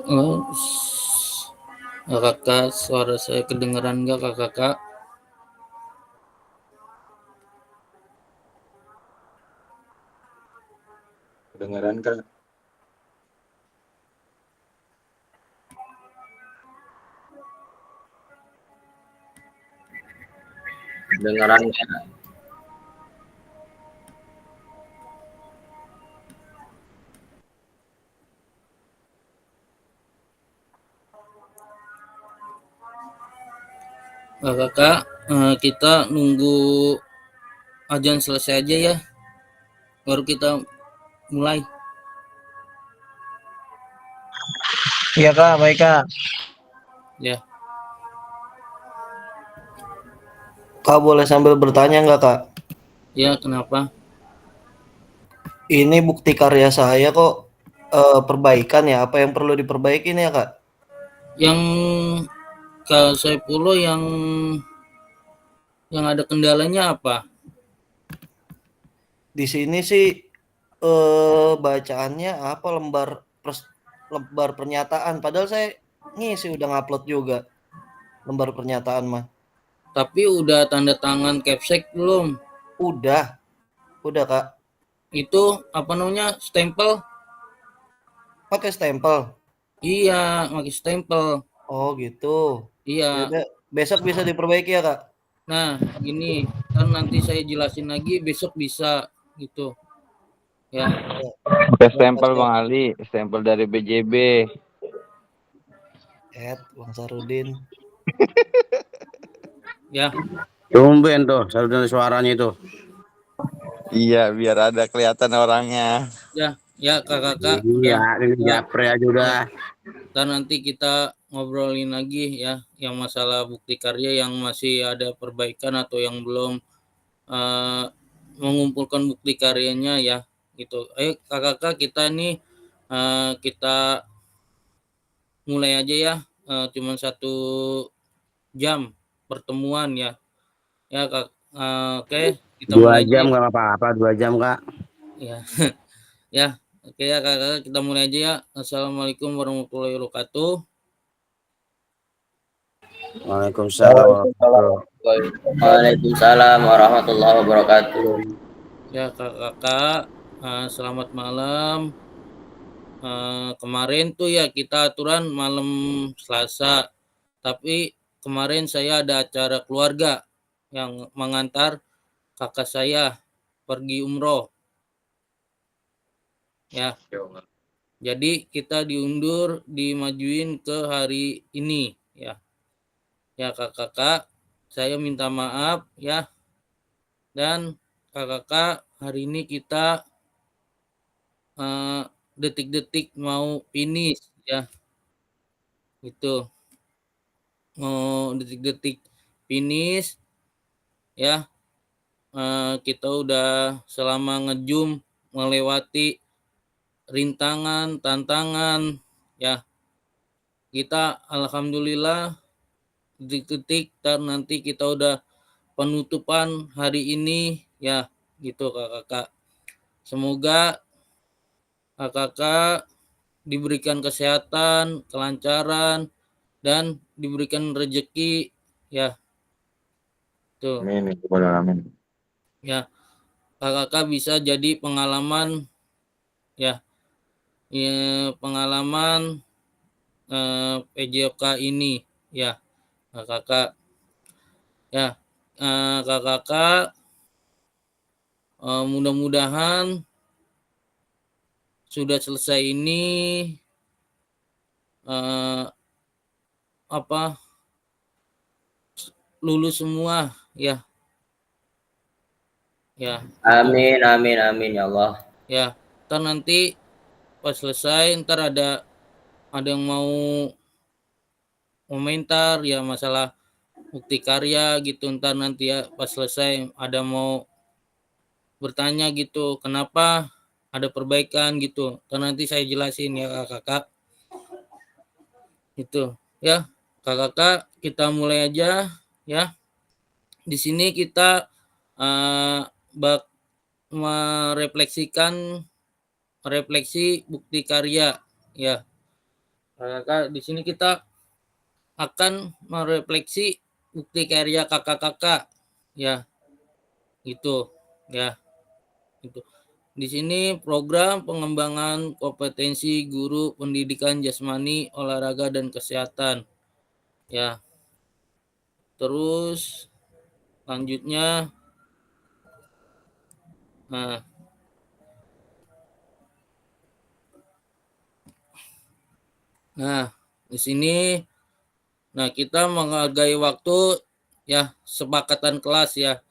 Oh, kakak, suara saya kedengeran nggak kakak? Kedengaran Kak? Kedengaran ya? Kakak, kita nunggu ajan selesai aja ya, baru kita mulai. Iya Kak, baik Kak. Ya, Kak boleh sambil bertanya nggak Kak? ya kenapa? Ini bukti karya saya kok perbaikan ya? Apa yang perlu diperbaiki nih ya Kak? Yang Kak Saifullah yang ada kendalanya apa? Di sini sih bacaannya apa lembar pernyataan. Padahal saya ngisi udah ngupload juga lembar pernyataan mah. Tapi udah tanda tangan Capsek belum? Udah Kak. Itu apa namanya, stempel? Pakai stempel. Iya, pakai stempel. Oh gitu. Ya Iya. udah, besok bisa diperbaiki ya Kak? Nah, gini, kan nanti saya jelasin lagi, besok bisa gitu. Ya, Pakai stempel Bang Ali, stempel dari BJB. Bang Sarudin. ya, Tumben tuh, saluran suaranya itu. Iya, biar ada kelihatan orangnya. ya kakak-kakak Iya, udah. ini Ya, japre aja udah. dan nanti kita ngobrolin lagi ya, yang masalah bukti karya yang masih ada perbaikan atau yang belum eh, mengumpulkan bukti karyanya ya, gitu. Ayo kakak-kakak kita nih kita mulai aja ya, cuman 1 jam pertemuan ya. Ya kak, oke kita mulai 2 aja jam ya. nggak apa-apa, 2 jam Kak. Ya, ya, oke ya kakak, kita mulai aja ya. Assalamualaikum warahmatullahi wabarakatuh. Waalaikumsalam warahmatullahi Waalaikumsalam warahmatullahi wabarakatuh. Ya kakak-kakak, selamat malam. Kemarin tuh ya kita aturan malam Selasa, tapi kemarin saya ada acara keluarga yang mengantar kakak saya pergi umroh ya. Jadi kita diundur, dimajuin ke hari ini ya. Ya kakak-kakak, saya minta maaf ya. Dan kakak-kakak, hari ini kita detik-detik mau finish ya. Itu mau detik-detik finish ya. Kita udah selama ngejum melewati rintangan, tantangan ya. Kita alhamdulillah detik-detik dan nanti kita udah penutupan hari ini ya, gitu kakak-kakak. Semoga kakak-kakak diberikan kesehatan, kelancaran, dan diberikan rezeki ya. Tuh Amin, amin. ya, kakak-kakak bisa jadi pengalaman ya, pengalaman PJOK ini ya kakak-kakak ya. Kakak-kakak, mudah-mudahan sudah selesai ini lulus semua ya. Ya, Amin, amin, amin ya Allah. ya. Ntar nanti pas selesai, ntar ada yang mau komentar ya masalah bukti karya gitu. Ntar nanti ya pas selesai ada mau bertanya gitu, kenapa ada perbaikan gitu. Ntar nanti saya jelasin ya kakak-kakak. Itu ya kakak-kakak, kita mulai aja ya. Di sini kita bak merefleksikan refleksi bukti karya ya. Kakak-kakak, di sini kita akan merefleksi bukti karya kakak-kakak, ya, gitu, ya, gitu. Di sini program pengembangan kompetensi guru pendidikan jasmani, olahraga dan kesehatan, ya. Terus selanjutnya, nah, di sini, nah kita menghargai waktu, ya, sepakatan kelas, ya.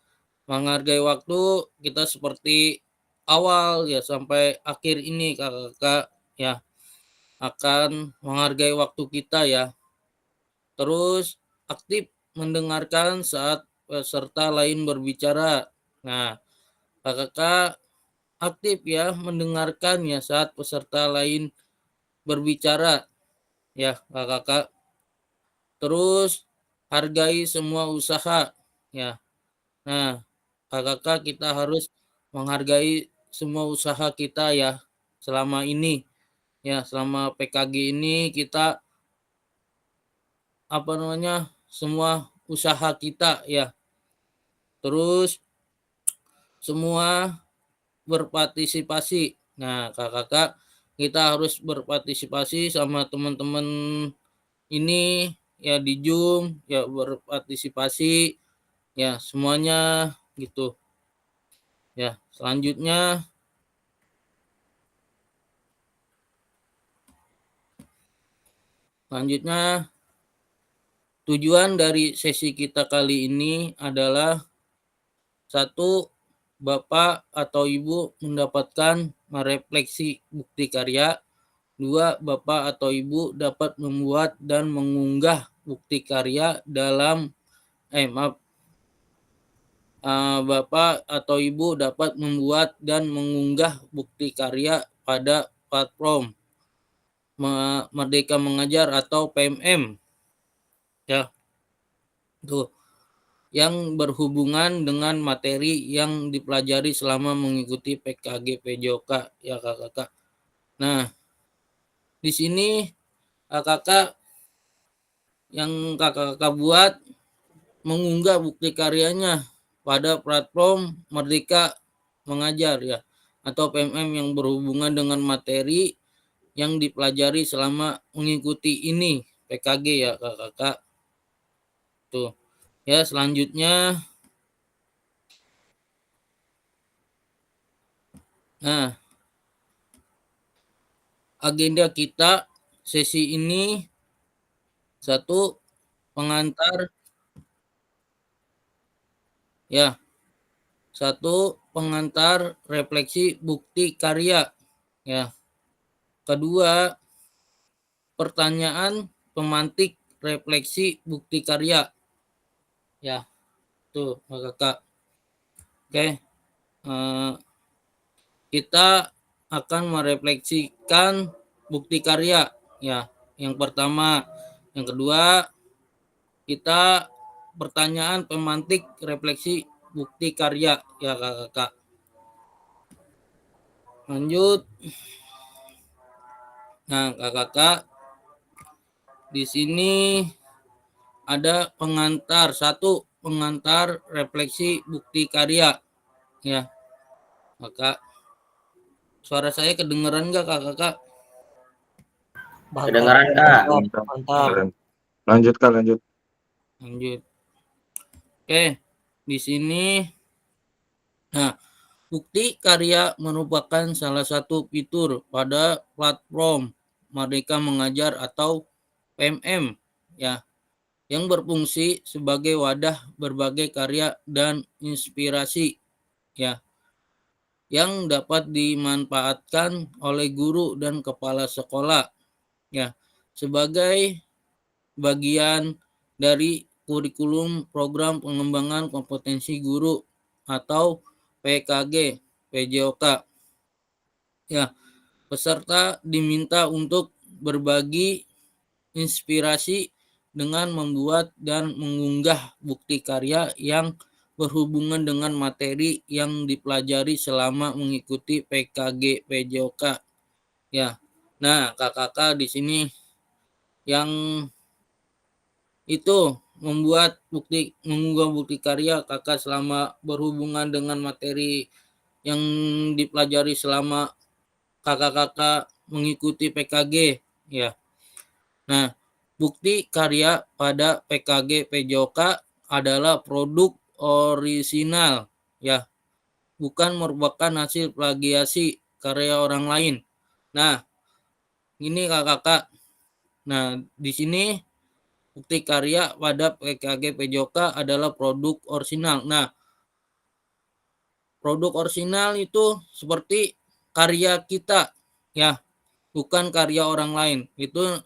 Menghargai waktu kita seperti awal, ya, sampai akhir ini kakak-kakak, ya, akan menghargai waktu kita, ya. Terus aktif mendengarkan saat peserta lain berbicara. Nah, kakak-kakak aktif, ya, mendengarkan, ya, saat peserta lain berbicara, ya, kakak-kakak. Terus hargai semua usaha, ya. Nah, kakak-kakak kita harus menghargai semua usaha kita, ya, selama ini, ya, selama PKG ini kita semua usaha kita, ya. Terus semua berpartisipasi. Nah, kakak-kakak kita harus berpartisipasi sama teman-teman ini, ya, di Zoom, ya, berpartisipasi, ya, semuanya gitu. Ya, selanjutnya tujuan dari sesi kita kali ini adalah 1. Bapak atau Ibu mendapatkan merefleksi bukti karya. 2. Bapak atau Ibu dapat membuat dan mengunggah bukti karya Bapak atau Ibu dapat membuat dan mengunggah bukti karya pada platform Merdeka Mengajar atau PMM, ya, tuh, yang berhubungan dengan materi yang dipelajari selama mengikuti PKG PJOK, ya kakak-kakak. Nah, di sini kakak-kakak yang kakak-kakak buat mengunggah bukti karyanya pada platform Merdeka Mengajar, ya, atau PMM yang berhubungan dengan materi yang dipelajari selama mengikuti ini PKG, ya kakak-kakak. Tuh. Ya, selanjutnya, nah, agenda kita sesi ini 1. Pengantar, ya, 1. Pengantar refleksi bukti karya, ya. Kedua, pertanyaan pemantik refleksi bukti karya, ya, tuh kakak. Oke, kita akan merefleksikan bukti karya, ya, yang pertama. Yang kedua, kita pertanyaan pemantik refleksi bukti karya, ya kakak. Lanjut. Nah, kakak, di sini ada pengantar. 1. Pengantar refleksi bukti karya, ya kakak. Suara saya kedengeran nggak kakak? Kedengeran, Kak. Mantap. Lanjut Kak, lanjut. Oke, di sini, nah, bukti karya merupakan salah satu fitur pada platform Merdeka Mengajar atau PMM, ya, yang berfungsi sebagai wadah berbagai karya dan inspirasi, ya, yang dapat dimanfaatkan oleh guru dan kepala sekolah, ya, sebagai bagian dari kurikulum program pengembangan kompetensi guru atau PKG PJOK. Ya, peserta diminta untuk berbagi inspirasi dengan membuat dan mengunggah bukti karya yang berhubungan dengan materi yang dipelajari selama mengikuti PKG PJOK. Ya. Nah, kakak-kakak di sini yang itu mengunggah bukti karya kakak selama berhubungan dengan materi yang dipelajari selama kakak-kakak mengikuti PKG ya. Nah, bukti karya pada PKG PJOK adalah produk orisinal ya, bukan merupakan hasil plagiasi karya orang lain. Nah, ini kakak-kakak. Nah, di sini bukti karya pada PKG PJOK adalah produk orisinal. Nah, produk orisinal itu seperti karya kita ya, bukan karya orang lain. Itu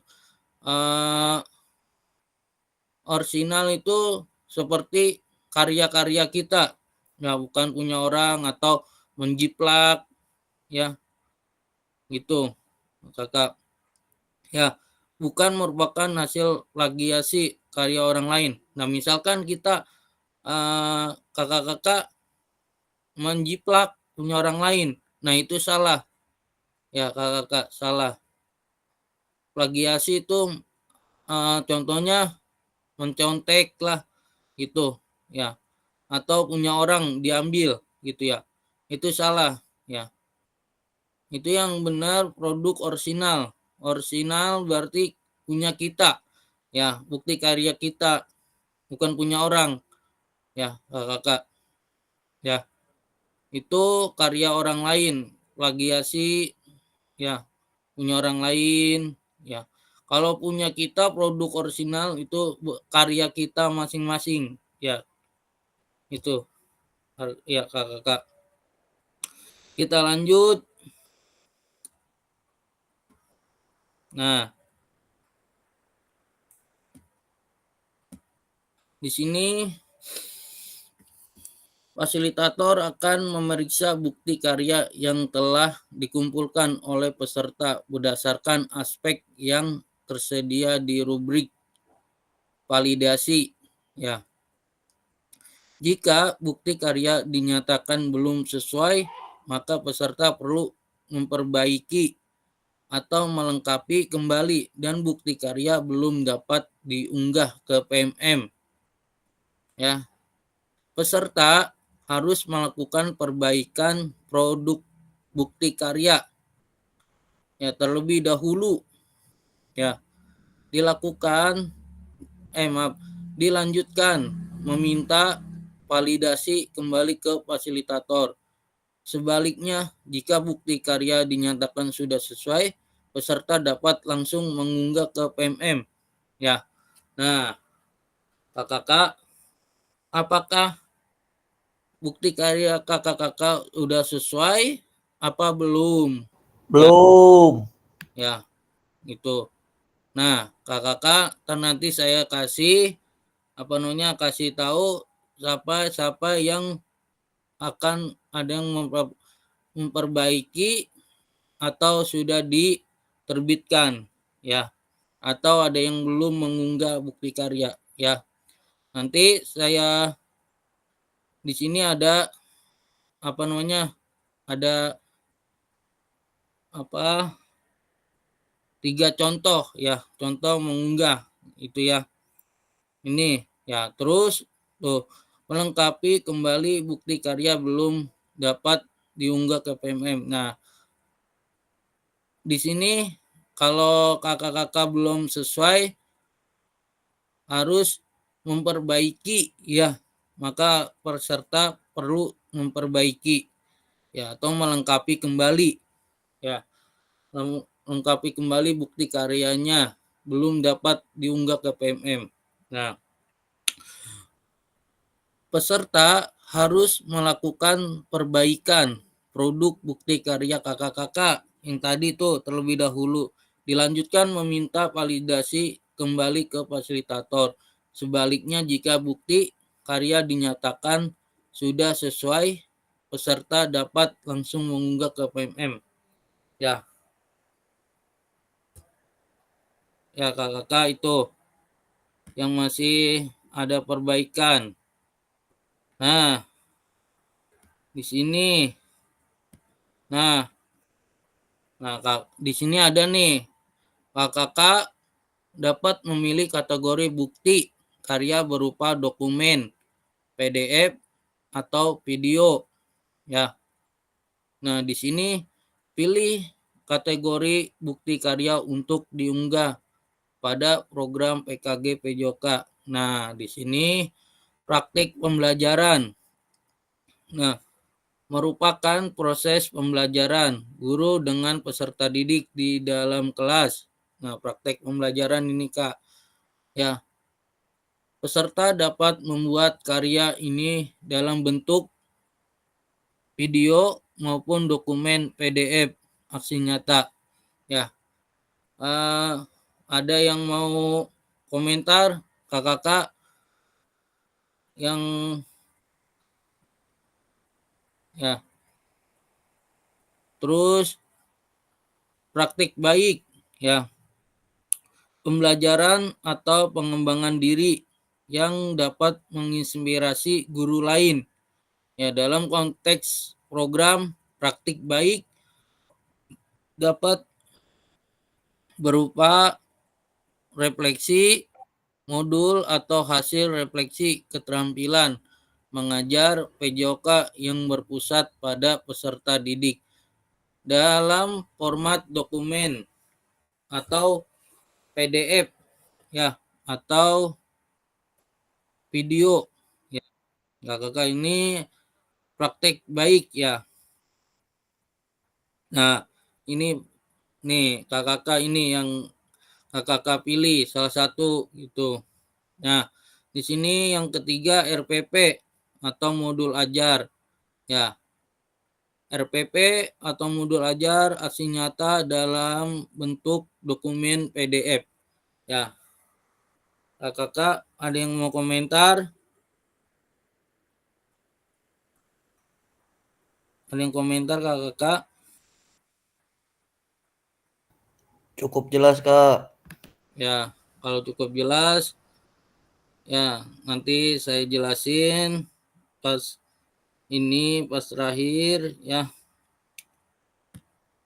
orisinal itu seperti karya-karya kita ya, bukan punya orang atau menjiplak ya, gitu kakak ya, bukan merupakan hasil plagiasi karya orang lain. Nah, misalkan kita kakak-kakak menjiplak punya orang lain, nah itu salah ya kakak-kakak, salah. Plagiasi itu contohnya mencontek lah gitu ya, atau punya orang diambil gitu ya, itu salah ya. Itu yang benar produk orisinal. Orisinal berarti punya kita ya, bukti karya kita, bukan punya orang ya kakak ya. Itu karya orang lain, plagiasi ya, punya orang lain ya. Kalau punya kita produk orisinal itu karya kita masing-masing ya, itu ya kakak. Kita lanjut. Nah, di sini fasilitator akan memeriksa bukti karya yang telah dikumpulkan oleh peserta berdasarkan aspek yang tersedia di rubrik validasi ya. Jika bukti karya dinyatakan belum sesuai, maka peserta perlu memperbaiki atau melengkapi kembali dan bukti karya belum dapat diunggah ke PMM ya. Peserta harus melakukan perbaikan produk bukti karya ya terlebih dahulu ya, dilanjutkan meminta validasi kembali ke fasilitator. Sebaliknya, jika bukti karya dinyatakan sudah sesuai, peserta dapat langsung mengunggah ke PMM ya. Nah, kakak-kakak, apakah bukti karya kakak-kakak udah sesuai apa belum? Belum. Ya, itu. Nah, kakak-kakak, nanti saya kasih kasih tahu siapa yang akan ada yang memperbaiki atau sudah diterbitkan ya, atau ada yang belum mengunggah bukti karya ya. Nanti saya di sini ada ada 3 contoh ya, contoh mengunggah itu ya. Ini ya, terus tuh melengkapi kembali bukti karya belum dapat diunggah ke PMM. Nah, di sini kalau kakak-kakak belum sesuai harus memperbaiki ya, maka peserta perlu memperbaiki ya atau melengkapi kembali ya, melengkapi kembali bukti karyanya belum dapat diunggah ke PMM. Nah, peserta harus melakukan perbaikan produk bukti karya kakak-kakak yang tadi tuh terlebih dahulu. Dilanjutkan meminta validasi kembali ke fasilitator. Sebaliknya jika bukti karya dinyatakan sudah sesuai, peserta dapat langsung mengunggah ke PMM. Ya. Ya kakak-kakak, itu yang masih ada perbaikan. Nah, di sini. Nah, di sini ada nih kakak-kakak dapat memilih kategori bukti karya berupa dokumen, PDF, atau video. Ya. Nah, di sini pilih kategori bukti karya untuk diunggah pada program PKG PJOK. Nah, di sini praktik pembelajaran. Nah, merupakan proses pembelajaran guru dengan peserta didik di dalam kelas. Nah, praktek pembelajaran ini, Kak. Ya, peserta dapat membuat karya ini dalam bentuk video maupun dokumen PDF aksi nyata. Ya, ada yang mau komentar, kakak-kakak yang ya. Terus praktik baik, ya. Pembelajaran atau pengembangan diri yang dapat menginspirasi guru lain. Ya, dalam konteks program praktik baik dapat berupa refleksi, modul atau hasil refleksi keterampilan mengajar PJOK yang berpusat pada peserta didik dalam format dokumen atau PDF, ya, atau video. Ya, kakak ini praktek baik, ya. Nah, ini nih kakak ini yang kakak pilih salah satu gitu. Nah, di sini yang ketiga RPP atau modul ajar. Ya, RPP atau modul ajar aksi nyata dalam bentuk dokumen PDF. Ya, kakak ada yang mau komentar? Ada yang komentar, kakak? Cukup jelas, Kak. Ya, kalau cukup jelas, ya nanti saya jelasin pas terakhir, ya.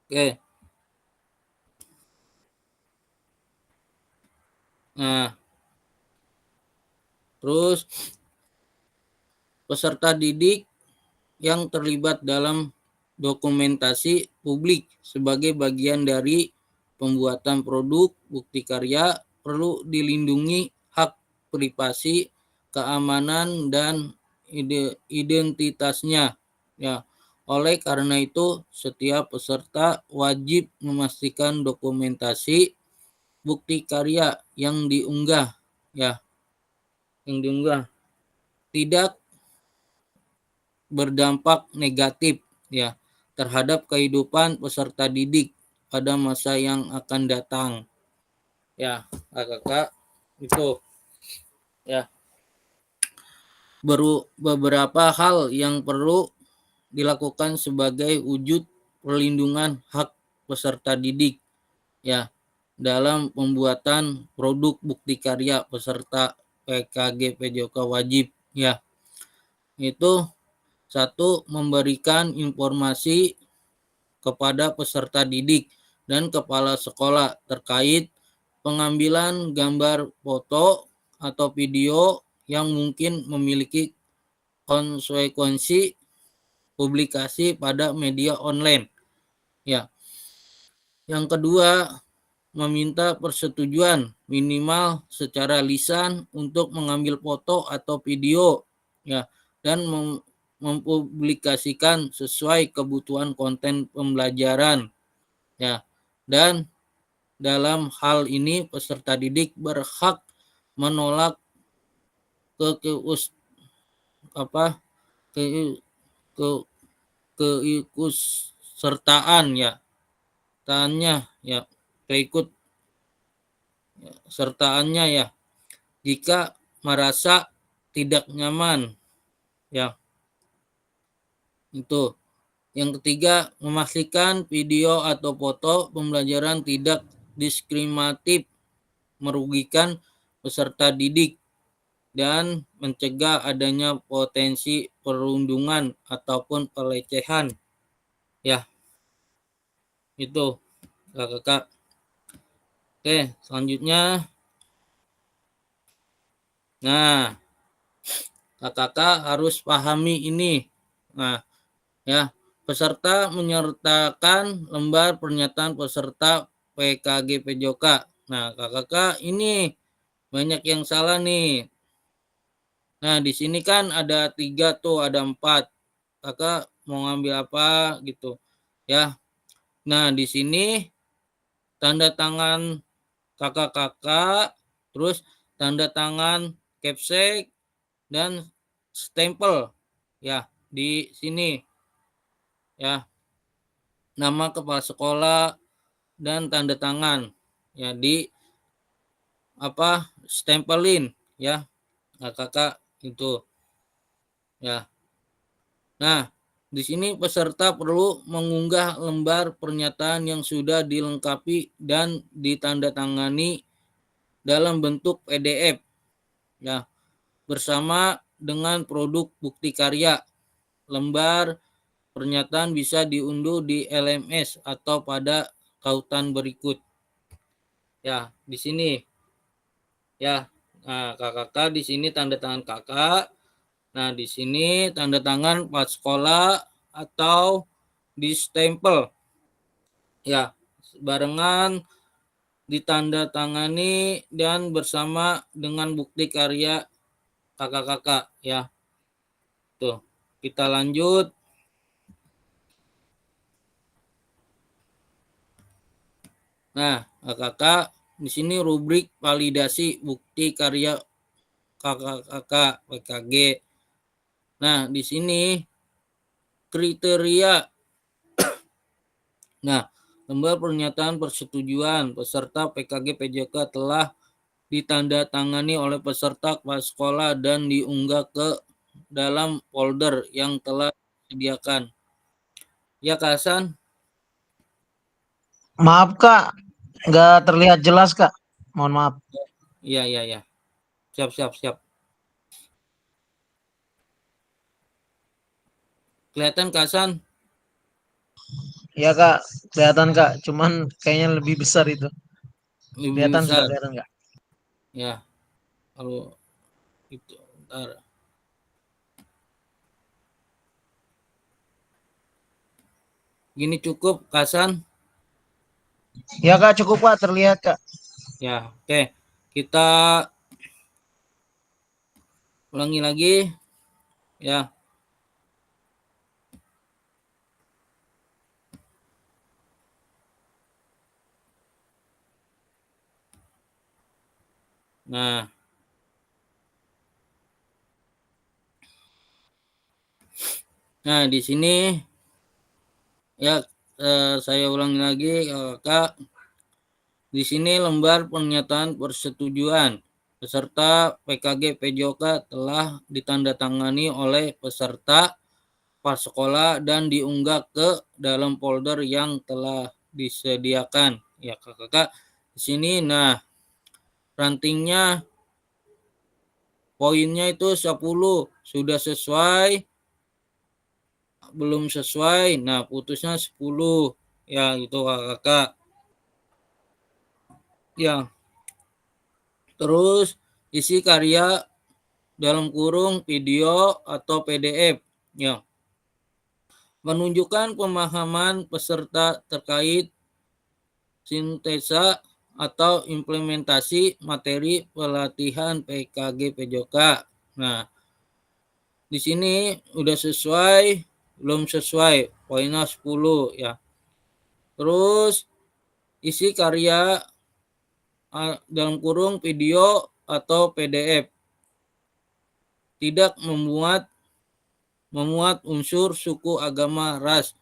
Oke. Nah, terus peserta didik yang terlibat dalam dokumentasi publik sebagai bagian dari pembuatan produk bukti karya perlu dilindungi hak privasi, keamanan, dan identitasnya. Ya, oleh karena itu setiap peserta wajib memastikan dokumentasi bukti karya yang diunggah, ya, tidak berdampak negatif, ya, terhadap kehidupan peserta didik pada masa yang akan datang. Ya, kakak itu, ya, beberapa hal yang perlu dilakukan sebagai wujud perlindungan hak peserta didik, ya, dalam pembuatan produk bukti karya peserta PKG PJOK wajib, ya. Itu satu, memberikan informasi kepada peserta didik dan kepala sekolah terkait pengambilan gambar, foto, atau video yang mungkin memiliki konsekuensi publikasi pada media online. Ya. Yang kedua, meminta persetujuan minimal secara lisan untuk mengambil foto atau video, ya, dan mempublikasikan sesuai kebutuhan konten pembelajaran, ya. Dan dalam hal ini peserta didik berhak menolak keikutsertaan, ya, ya, keikut sertaannya, ya, jika merasa tidak nyaman, ya. Itu. Yang ketiga, memastikan video atau foto pembelajaran tidak diskriminatif, merugikan peserta didik, dan mencegah adanya potensi perundungan ataupun pelecehan. Ya, itu kakak. Oke, selanjutnya Nah, kakak harus pahami ini. Nah, ya, peserta menyertakan lembar pernyataan peserta PKG PJOK. Nah, kakak ini banyak yang salah nih. Nah, di sini kan ada 3 tuh, ada 4. Kakak mau ngambil apa gitu. Ya. Nah, di sini tanda tangan kakak-kakak, terus tanda tangan capsek dan stempel ya di sini ya, nama kepala sekolah dan tanda tangan ya di apa stempelin ya kakak itu ya. Nah, di sini peserta perlu mengunggah lembar pernyataan yang sudah dilengkapi dan ditandatangani dalam bentuk PDF ya bersama dengan produk bukti karya. Lembar pernyataan bisa diunduh di LMS atau pada tautan berikut. Ya, di sini ya. Nah, kakak di sini tanda tangan kakak. Nah, di sini tanda tangan pas sekolah atau di stempel. Ya, barengan ditandatangani dan bersama dengan bukti karya kakak-kakak ya. Tuh, kita lanjut. Nah, kakak di sini rubrik validasi bukti karya kakak-kakak PKG. Nah, di sini kriteria. Nah, lembar pernyataan persetujuan peserta PKG PJK telah ditandatangani oleh peserta kepala sekolah dan diunggah ke dalam folder yang telah disediakan. Ya, Kak Hasan? Maaf Kak, nggak terlihat jelas Kak. Mohon maaf. Iya, iya, iya. Siap. Kelihatan Kak Hasan? Ya Kak, kelihatan Kak. Cuman kayaknya lebih besar itu. Lebih Kelihatan sudah besar. kelihatan Kak. Ya, kalau itu ntar. Gini cukup Kak Hasan? Ya Kak, cukup Kak, terlihat Kak. Ya, oke. Kita ulangi lagi ya. Nah, di sini ya saya ulangi lagi Kak. Di sini lembar pernyataan persetujuan peserta PKG PJOK telah ditandatangani oleh peserta pas sekolah dan diunggah ke dalam folder yang telah disediakan. Ya kakak di sini. Nah, rantingnya poinnya itu 10 sudah sesuai, belum sesuai. Nah, putusnya 10 ya gitu kakak. Ya. Terus isi karya dalam kurung video atau PDF ya. Menunjukkan pemahaman peserta terkait sintesa atau implementasi materi pelatihan PKG PJOK. Nah, di sini udah sesuai, belum sesuai, poinnya 10 ya. Terus isi karya dalam kurung video atau PDF tidak memuat unsur suku, agama, ras,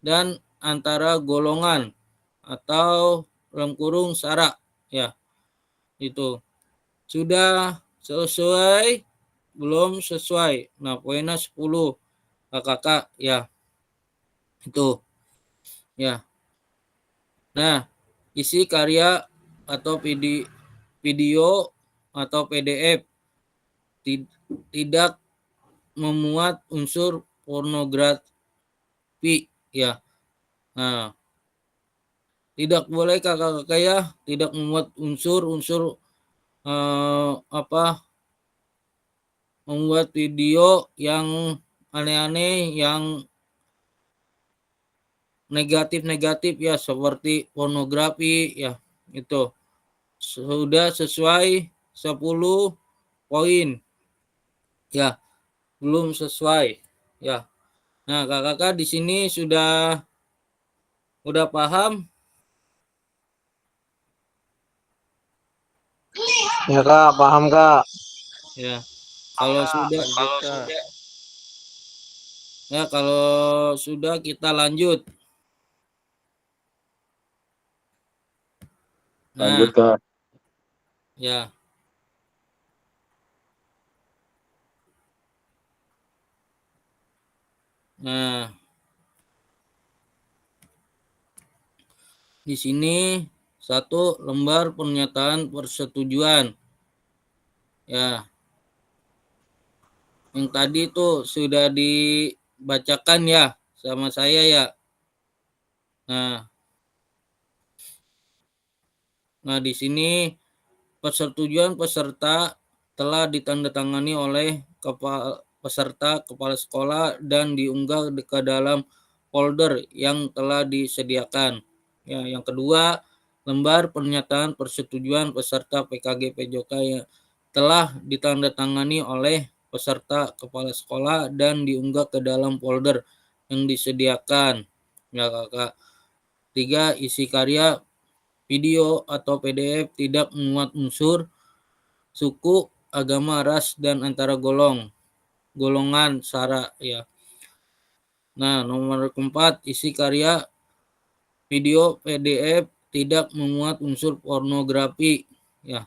dan antara golongan atau dalam kurung sara ya. Itu sudah sesuai, belum sesuai. Nah, poinnya 10 kakak ya. Itu ya. Nah, isi karya atau video atau PDF tidak memuat unsur pornografi ya. Nah, tidak boleh kakak-kakak ya, tidak memuat unsur membuat video yang aneh-aneh, yang negatif-negatif ya, seperti pornografi ya, itu sudah sesuai 10 poin ya, belum sesuai ya. Nah, kakak-kakak di sini udah paham? Ya Kak, paham Kak. Ya. Kalau sudah ya, kalau sudah kita lanjut. Lanjut Nah, Kak. ya. Nah, di sini satu lembar pernyataan persetujuan. Ya, yang tadi itu sudah dibacakan ya sama saya ya. Nah, di sini persetujuan peserta telah ditandatangani oleh peserta kepala sekolah dan diunggah ke dalam folder yang telah disediakan. Ya, yang kedua, lembar pernyataan persetujuan peserta PKG PJOK yang telah ditandatangani oleh peserta kepala sekolah dan diunggah ke dalam folder yang disediakan. Ya, Kakak. Tiga, isi karya video atau PDF tidak memuat unsur suku, agama, ras, dan antara golongan, sara ya. Nah, nomor keempat, isi karya video PDF tidak memuat unsur pornografi ya.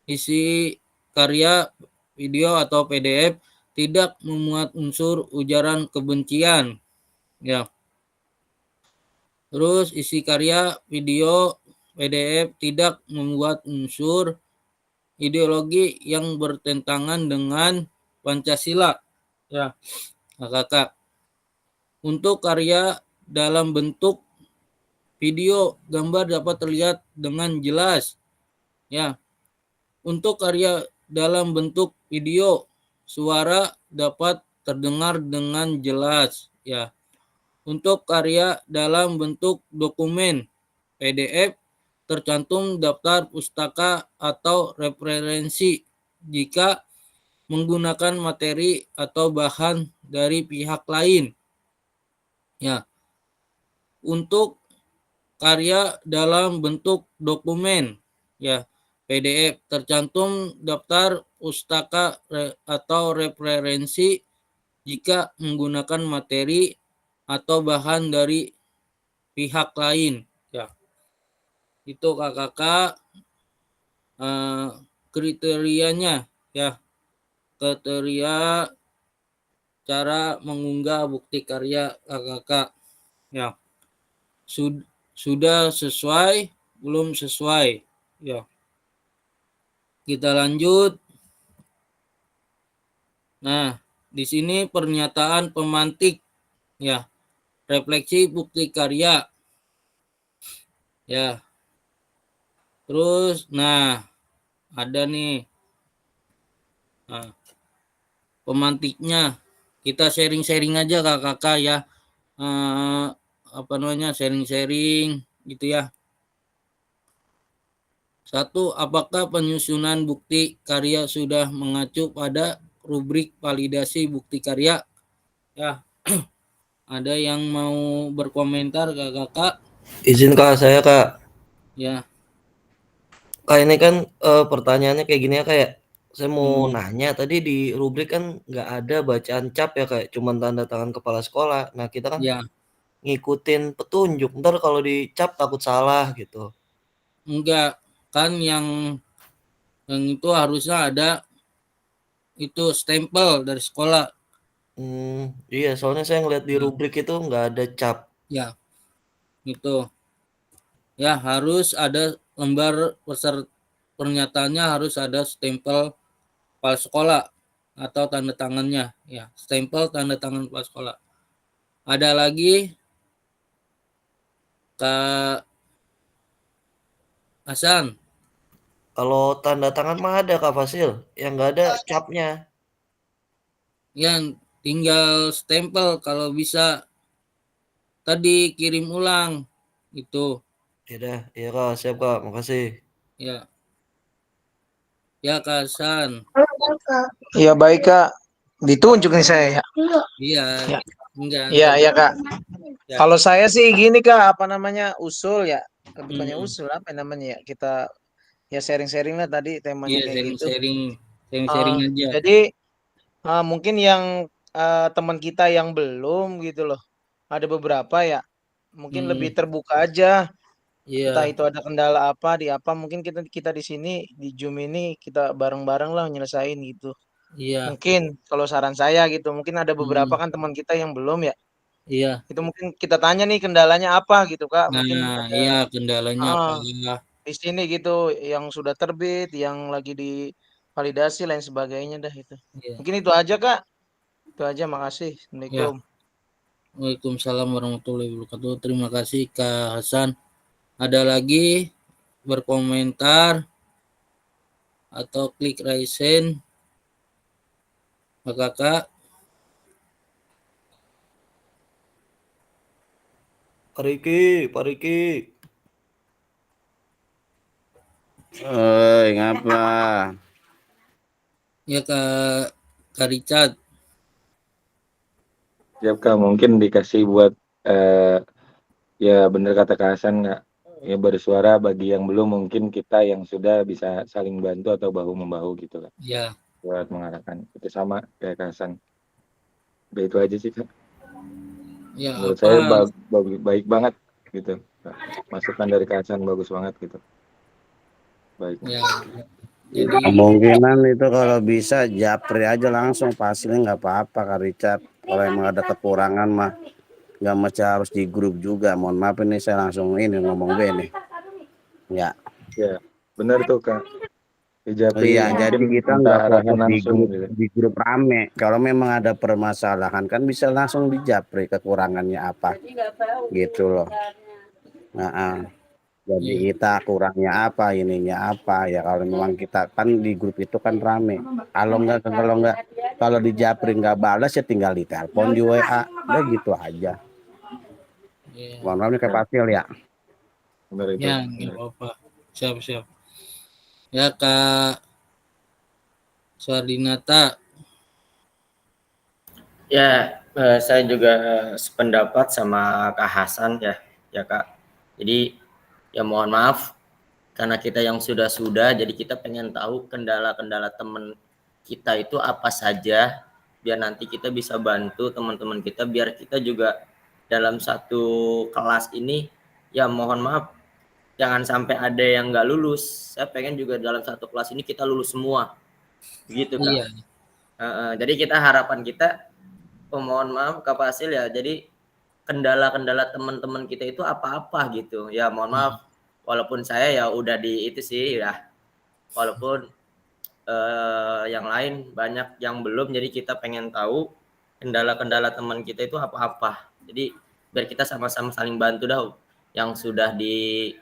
Isi karya video atau PDF tidak memuat unsur ujaran kebencian ya. Terus isi karya video PDF tidak membuat unsur ideologi yang bertentangan dengan Pancasila ya, kakak. Untuk karya dalam bentuk video, gambar dapat terlihat dengan jelas ya. Untuk karya dalam bentuk video, suara dapat terdengar dengan jelas ya. Untuk karya dalam bentuk dokumen PDF tercantum daftar pustaka atau referensi jika menggunakan materi atau bahan dari pihak lain. Ya. Untuk karya dalam bentuk dokumen ya, PDF tercantum daftar pustaka atau referensi jika menggunakan materi atau bahan dari pihak lain ya. Itu kakak kriterianya ya, kriteria cara mengunggah bukti karya kakak ya. Sudah sesuai, belum sesuai ya. Kita lanjut. Nah, di sini pernyataan pemantik ya, refleksi bukti karya ya. Terus nah, ada nih pemantiknya. Kita sharing-sharing aja kakak ya. Sharing-sharing gitu ya. Satu, apakah penyusunan bukti karya sudah mengacu pada rubrik validasi bukti karya? Ya, ada yang mau berkomentar kakak? Izin Kak, saya Kak. Ya. Kak ini kan pertanyaannya kayak gini ya Kak ya. Saya mau nanya tadi di rubrik kan nggak ada bacaan cap ya Kak, cuman tanda tangan kepala sekolah. Nah kita kan Ya, ngikutin petunjuk. Ntar kalau dicap takut salah gitu. enggak, kan yang itu harusnya ada itu stempel dari sekolah. Iya soalnya saya ngeliat di rubrik itu nggak ada cap. Ya, itu. Ya, harus ada lembar pernyataannya, harus ada stempel kepala sekolah atau tanda tangannya ya, stempel tanda tangan kepala sekolah. Ada lagi Kak Hasan? Kalau tanda tangan mah ada Kak Fasil, yang nggak ada capnya. Yang tinggal stempel kalau bisa tadi kirim ulang itu. Ya dah, ya Kak, siap Kak, makasih. Ya. Ya Kak Hasan. Iya baik Kak. Ditunjuk nih saya ya. Iya. Ya. Enggak Iya, ntar. iya Kak. Ya. Kalau saya sih gini Kak, apa namanya? Usul ya. Bukannya Hmm. usul, apa namanya ya? Kita ya sharing-sharing lah tadi temanya Iya, kayak gitu. sharing-sharing. Eh, Sharing-sharing aja. jadi mungkin yang teman kita yang belum gitu loh. Ada beberapa ya. Mungkin lebih Hmm. terbuka aja. Entah Iya. itu ada kendala apa di apa. Mungkin kita kita di sini di Zoom ini kita bareng-bareng lah nyelesain gitu. Iya. Mungkin kalau saran saya gitu. Mungkin ada beberapa Hmm. kan teman kita yang belum ya. Iya. Itu mungkin kita tanya nih kendalanya apa gitu Kak. Mungkin Nah, ada iya kendalanya apa? ah, di sini gitu yang sudah terbit, yang lagi di validasi lain sebagainya dah itu. Iya. Mungkin itu aja Kak. Itu aja, makasih. Ya. Assalamualaikum. Waalaikumsalam warahmatullahi wabarakatuh. Terima kasih Kak Hasan. Ada lagi berkomentar atau klik raise hand Kakak? Pak Riki. Oi, ngapa? Ya Kak Richard. Siap Kak, mungkin dikasih buat ya bener kata Kak Hasan nggak, ya bersuara bagi yang belum, mungkin kita yang sudah bisa saling bantu atau bahu membahu gitu Kak, Ya. buat mengarahkan itu sama kayak Kak Hasan. Udah itu aja sih Kak. Ya Menurut apa? saya baik banget gitu Kak. Masukan dari Kak Hasan bagus banget gitu. Baik. Ya. Jadi Kemungkinan itu kalau bisa japri aja langsung, pastinya nggak apa-apa Kak Richard. Kalau emang ada kekurangan mah nggak mesti harus di grup juga. Mohon maaf ini saya langsung ini ngomong nih. Ya. Ya, benar tuh Kak. Di Oh iya, Japri jadi mungkin kita minta nggak arahan fokus langsung gitu. di grup rame. Kalau memang ada permasalahan kan bisa langsung di japri kekurangannya apa, gitu loh. Nah, jadi ya. kita kurangnya apa, ininya apa ya. Kalau memang kita kan di grup itu kan rame. Kalau di japri nggak balas ya tinggal di telepon di WA, udah gitu aja. Ya. Mohon maaf nih Kak Patil ya. Benar itu. Ya, nggak apa-apa. Siap. Ya Kak Suardinata. Ya, saya juga sependapat sama Kak Hasan ya Kak. Jadi ya mohon maaf karena kita yang sudah, jadi kita pengen tahu kendala-kendala teman kita itu apa saja, biar nanti kita bisa bantu teman-teman kita, biar kita juga dalam satu kelas ini ya mohon maaf jangan sampai ada yang nggak lulus. Saya pengen juga dalam satu kelas ini kita lulus semua, begitu Kak. Iya. Jadi kita harapan kita, mohon maaf Kak Fasil ya, jadi kendala-kendala teman-teman kita itu apa-apa gitu ya, mohon maaf walaupun saya ya udah di itu sih ya, walaupun yang lain banyak yang belum, jadi kita pengen tahu kendala-kendala teman kita itu apa-apa, jadi biar kita sama-sama saling bantu dah yang sudah di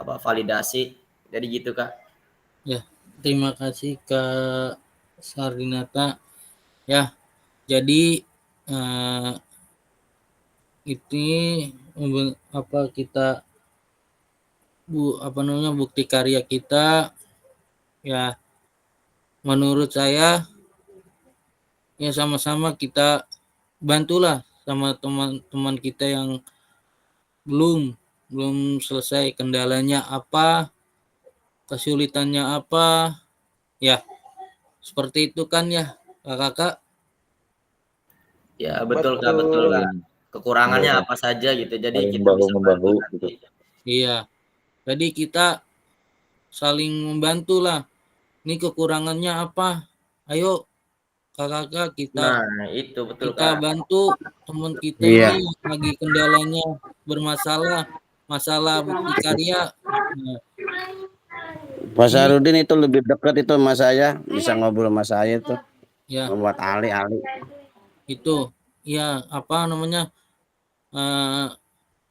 validasi, jadi gitu Kak. Ya, terima kasih Kak Sardinata. Ya, jadi ini apa kita bukti karya kita ya, menurut saya ya sama-sama kita bantulah sama teman-teman kita yang belum selesai, kendalanya apa, kesulitannya apa, ya seperti itu kan ya kakak. Ya betul Kak, betul Kak, kekurangannya Benar, apa saja gitu, jadi saling kita bahu bisa bantu membahu gitu. nanti. Iya, jadi kita saling membantu lah. Ini kekurangannya apa, ayo kakak kita Nah itu betul Kak. bantu teman kita Iya. ini lagi kendalanya masalah bukti karya. Nah, Pak ini Sarudin itu lebih dekat itu sama saya, bisa ngobrol sama saya tuh. ya Membuat Ali. itu ya apa namanya,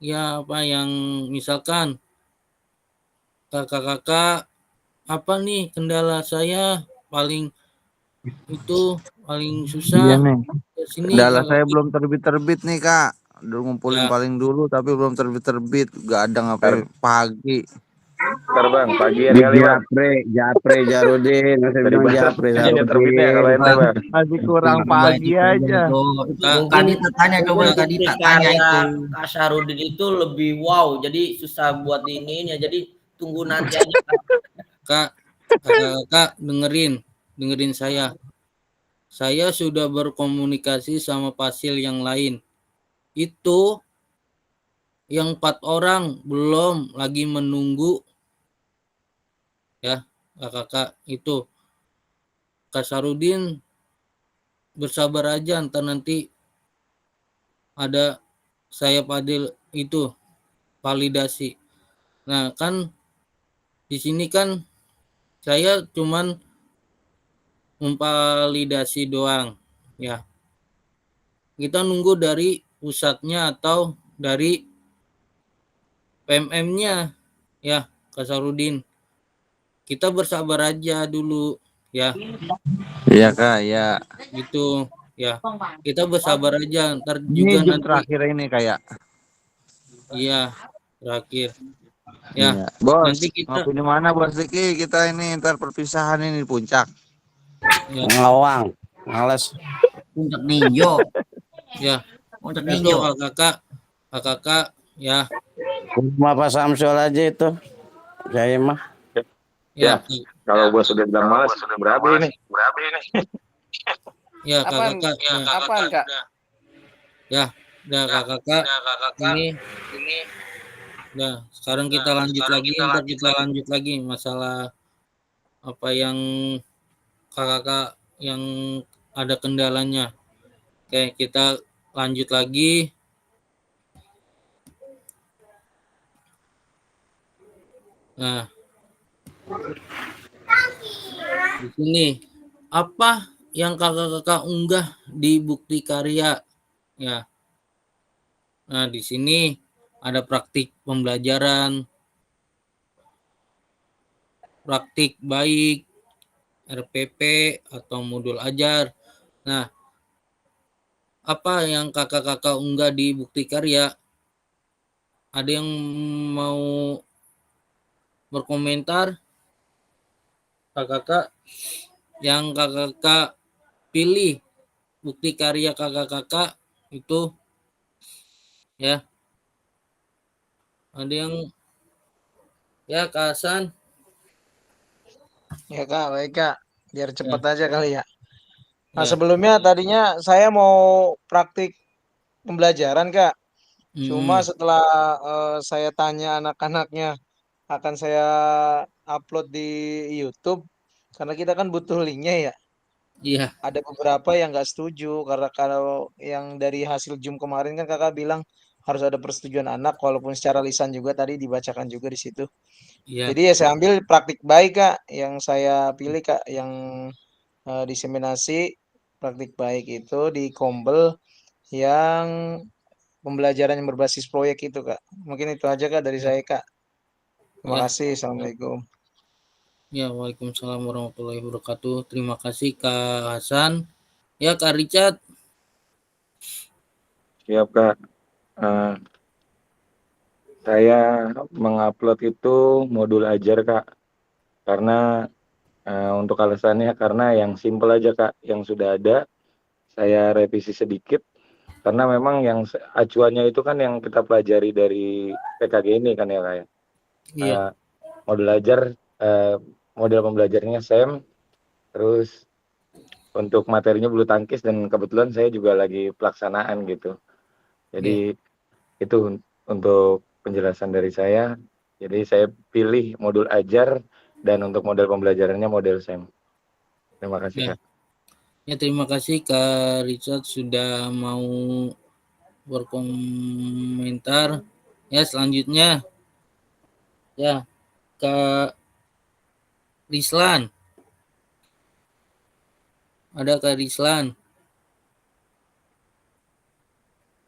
ya apa yang misalkan kakak-kakak apa nih kendala saya paling itu paling Iya susah. nih. Ke sini Dala Kak saya Kaki. belum terbit-terbit nih, Kak. Udah ngumpulin Ya, paling dulu tapi belum terbit-terbit. Gadang Ntar, sampai pagi. ntar bang, pagian Di kali bang. Japre Jarudin, saya Dari bilang barat Japre aja nih terbitnya kalau Jarudin. ente Bang, bang. Masih kurang Bang pagi Baji Kurban aja. itu Kak, Mungkin Kak Dita tanya, coba mungkin Kak bukti Dita tanya karya itu. Kak Syarudin itu lebih wow, jadi susah buat diiniin ya. Jadi tunggu nanti aja Kak. Kak, Kak, dengerin saya. Saya sudah berkomunikasi sama pasien yang lain. Itu yang 4 orang belum lagi menunggu ya, Kakak itu. Kak Sarudin bersabar aja, ntar nanti ada saya Padil itu validasi. Nah, kan di sini kan saya cuman memvalidasi doang ya. Kita nunggu dari pusatnya atau dari PMM-nya ya, Kak Sarudin. Kita bersabar aja dulu ya, Iya, Kak, ya. gitu ya. Kita bersabar aja, ntar Ini juga game nanti terakhir ini kayak. iya terakhir ya. Iya. Bos, Nanti kita ngopi di mana Bos Diki? Kita ini ntar perpisahan ini di puncak. ya, Ngawang, males. Puncak Ninjo, ya Puncak itu Ninjo. kakak ya, Rumah Pak Samsul aja itu. Saya mah. ya, Kalau gua sudah bilang malas, berapa ini? ya Apaan? kakak ya, Apaan Kak? ya, udah kakak ini udah. Sekarang kita lanjut lagi, ntar kita lanjut lagi masalah apa yang kakak yang ada kendalanya. Oke, kita lanjut lagi. Nah, di sini apa yang kakak-kakak unggah di bukti karya ya. Nah, di sini ada praktik pembelajaran, praktik baik, RPP atau modul ajar. Nah, apa yang kakak-kakak unggah di bukti karya? Ada yang mau berkomentar? Kakak-kakak yang kakak-kakak pilih bukti karya kakak-kakak itu ya. Ada yang ya Kak Hasan Ya Kak, baik Kak. Biar cepet ya, aja kali ya. Nah, ya. sebelumnya tadinya saya mau praktik pembelajaran Kak. Cuma Mm-mm. setelah saya tanya anak-anaknya akan saya upload di YouTube karena kita kan butuh linknya ya. Iya, Ada beberapa yang nggak setuju karena kalau yang dari hasil Zoom kemarin kan kakak bilang harus ada persetujuan anak walaupun secara lisan juga tadi dibacakan juga di situ. iya, Jadi ya saya ambil praktik baik kak yang saya pilih kak yang diseminasi praktik baik itu di Kombel yang pembelajaran yang berbasis proyek itu kak. Mungkin itu aja kak dari saya kak. Terima ya. kasih. Assalamualaikum. Ya, Waalaikumsalam warahmatullahi wabarakatuh. Terima kasih Kak Hasan. Ya, Kak Richard. Siap Kak. Eh, saya mengupload itu modul ajar Kak. Karena untuk alasannya karena yang simple aja Kak, yang sudah ada saya revisi sedikit karena memang yang acuannya itu kan yang kita pelajari dari PKG ini kan ya Kak ya. Iya, Modul ajar model pembelajarannya SEM, terus untuk materinya bulu tangkis dan kebetulan saya juga lagi pelaksanaan gitu. iya, Jadi itu untuk penjelasan dari saya. Jadi saya pilih modul ajar dan untuk model pembelajarannya model SEM. Terima kasih ya. Kak. Ya, terima kasih Kak Richard sudah mau berkomentar. Ya, selanjutnya ya Kak Rislan. Ada Kak Rislan.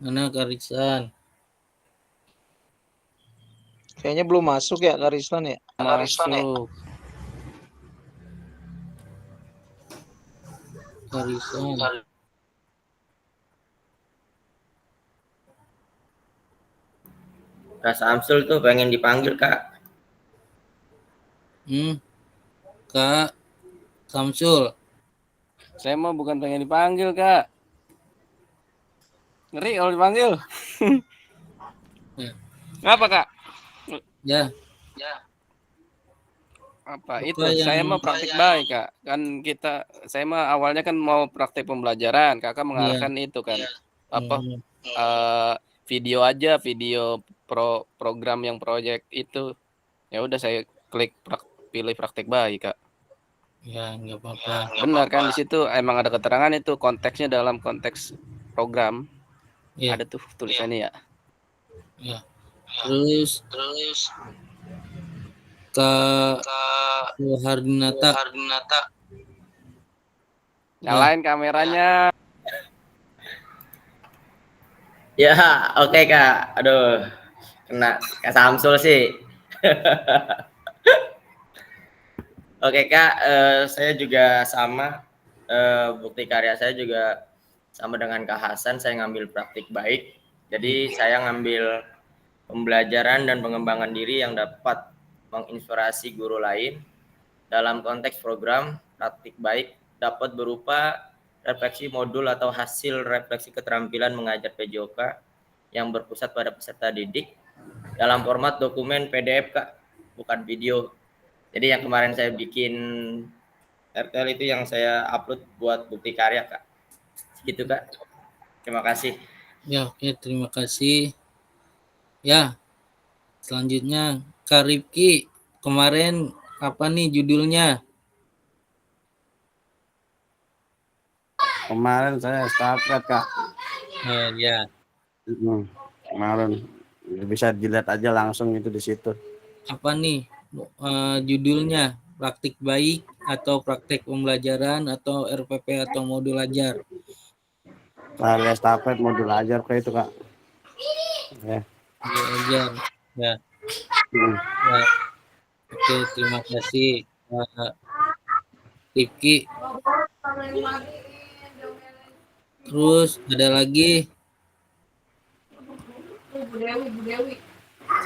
Mana Kak Rislan? Kayaknya belum masuk ya Kak Rislan ya. Masuk. Karisan. Kak Samsul tuh pengen dipanggil, Kak. Kak Samsul. Saya mah bukan pengen dipanggil, Kak. Ngeri kalau dipanggil. Ya. Ngapa, Kak? Ya. Apa Apa itu? yang Saya mah praktik baik, Kak. Kan saya mah awalnya kan mau praktik pembelajaran. Kakak mengarahkan itu kan. Apa video aja, video program yang proyek itu. Ya udah saya klik pilih praktik baik, Kak. Ya, nggak apa-apa. Benar kan, di situ emang ada keterangan itu konteksnya dalam konteks program. Ya. Ada tuh tulisannya ya. Ya. Terus Kak Hardinata. Nyalain kameranya. Ya, oke, Kak. Aduh, kena Kak Samsul sih. Oke, Kak, saya juga sama, bukti karya saya juga sama dengan Kak Hasan, saya ngambil praktik baik. Jadi saya ngambil pembelajaran dan pengembangan diri yang dapat menginspirasi guru lain. Dalam konteks program, praktik baik dapat berupa refleksi modul atau hasil refleksi keterampilan mengajar PJOK yang berpusat pada peserta didik dalam format dokumen PDF, Kak, bukan video. Jadi yang kemarin saya bikin RTL itu yang saya upload buat bukti karya, Kak. Gitu, Kak. Terima kasih. Ya, oke, terima kasih. Ya, selanjutnya Kak Rifki, kemarin apa nih judulnya? Kemarin saya estafet, Kak. Ya. Kemarin bisa dilihat aja langsung itu di situ. Apa nih judulnya? Praktik baik atau praktek pembelajaran atau RPP atau modul ajar? Saya estafet modul ajar kayak itu, Kak. Ya. Modul ajar. Ya. Ya. Oke, terima kasih Rifki. Terus ada lagi.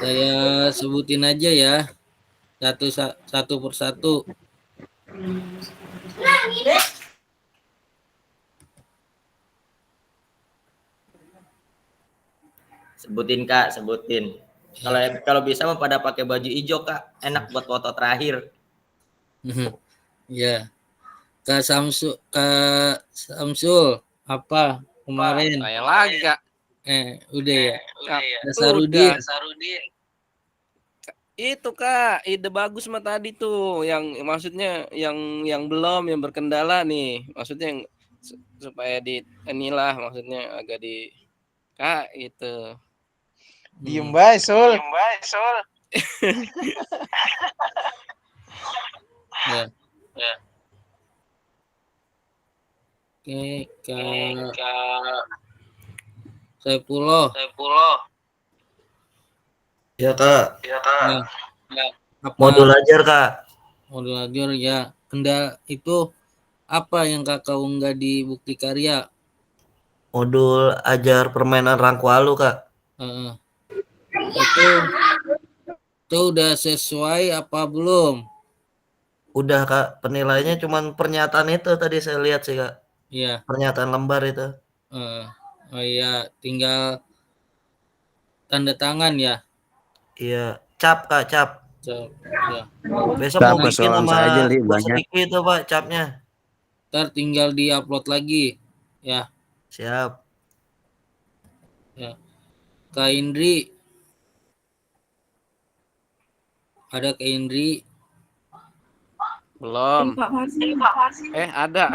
Saya sebutin aja ya. Satu persatu. Sebutin, Kak, sebutin. Kalau bisa mah pada pakai baju hijau, Kak. Enak buat foto terakhir. Ya. Kak Samsul apa kemarin? Saya lagi, Kak. Udah ya. Udah. Itu, Kak, ide bagus mah tadi tuh, yang maksudnya yang belum, yang berkendala nih. Maksudnya yang supaya inilah maksudnya agak Kak itu. Diem bae, Sul. Ya. Oke, Kak Saifullah. Ya, Kak. Ya. Apa Modul ajar, Kak. modul ajar ya. Kendala itu apa yang Kakak unggah di bukti karya? Modul ajar permainan rangkualu, Kak. Itu udah sesuai apa belum? Udah, Kak. Penilaiannya cuman pernyataan itu tadi saya lihat sih, Kak. Iya. Pernyataan lembar itu. Oh iya, tinggal tanda tangan ya. Iya, cap, Kak, cap. Ya. Besok mau bikin sama Bos Riki itu, Pak, capnya. Ntar tinggal di-upload lagi. Ya. Siap. Ya. Kak Indri. Ada Kak Indri? Belum. Pak Fasil. Ada.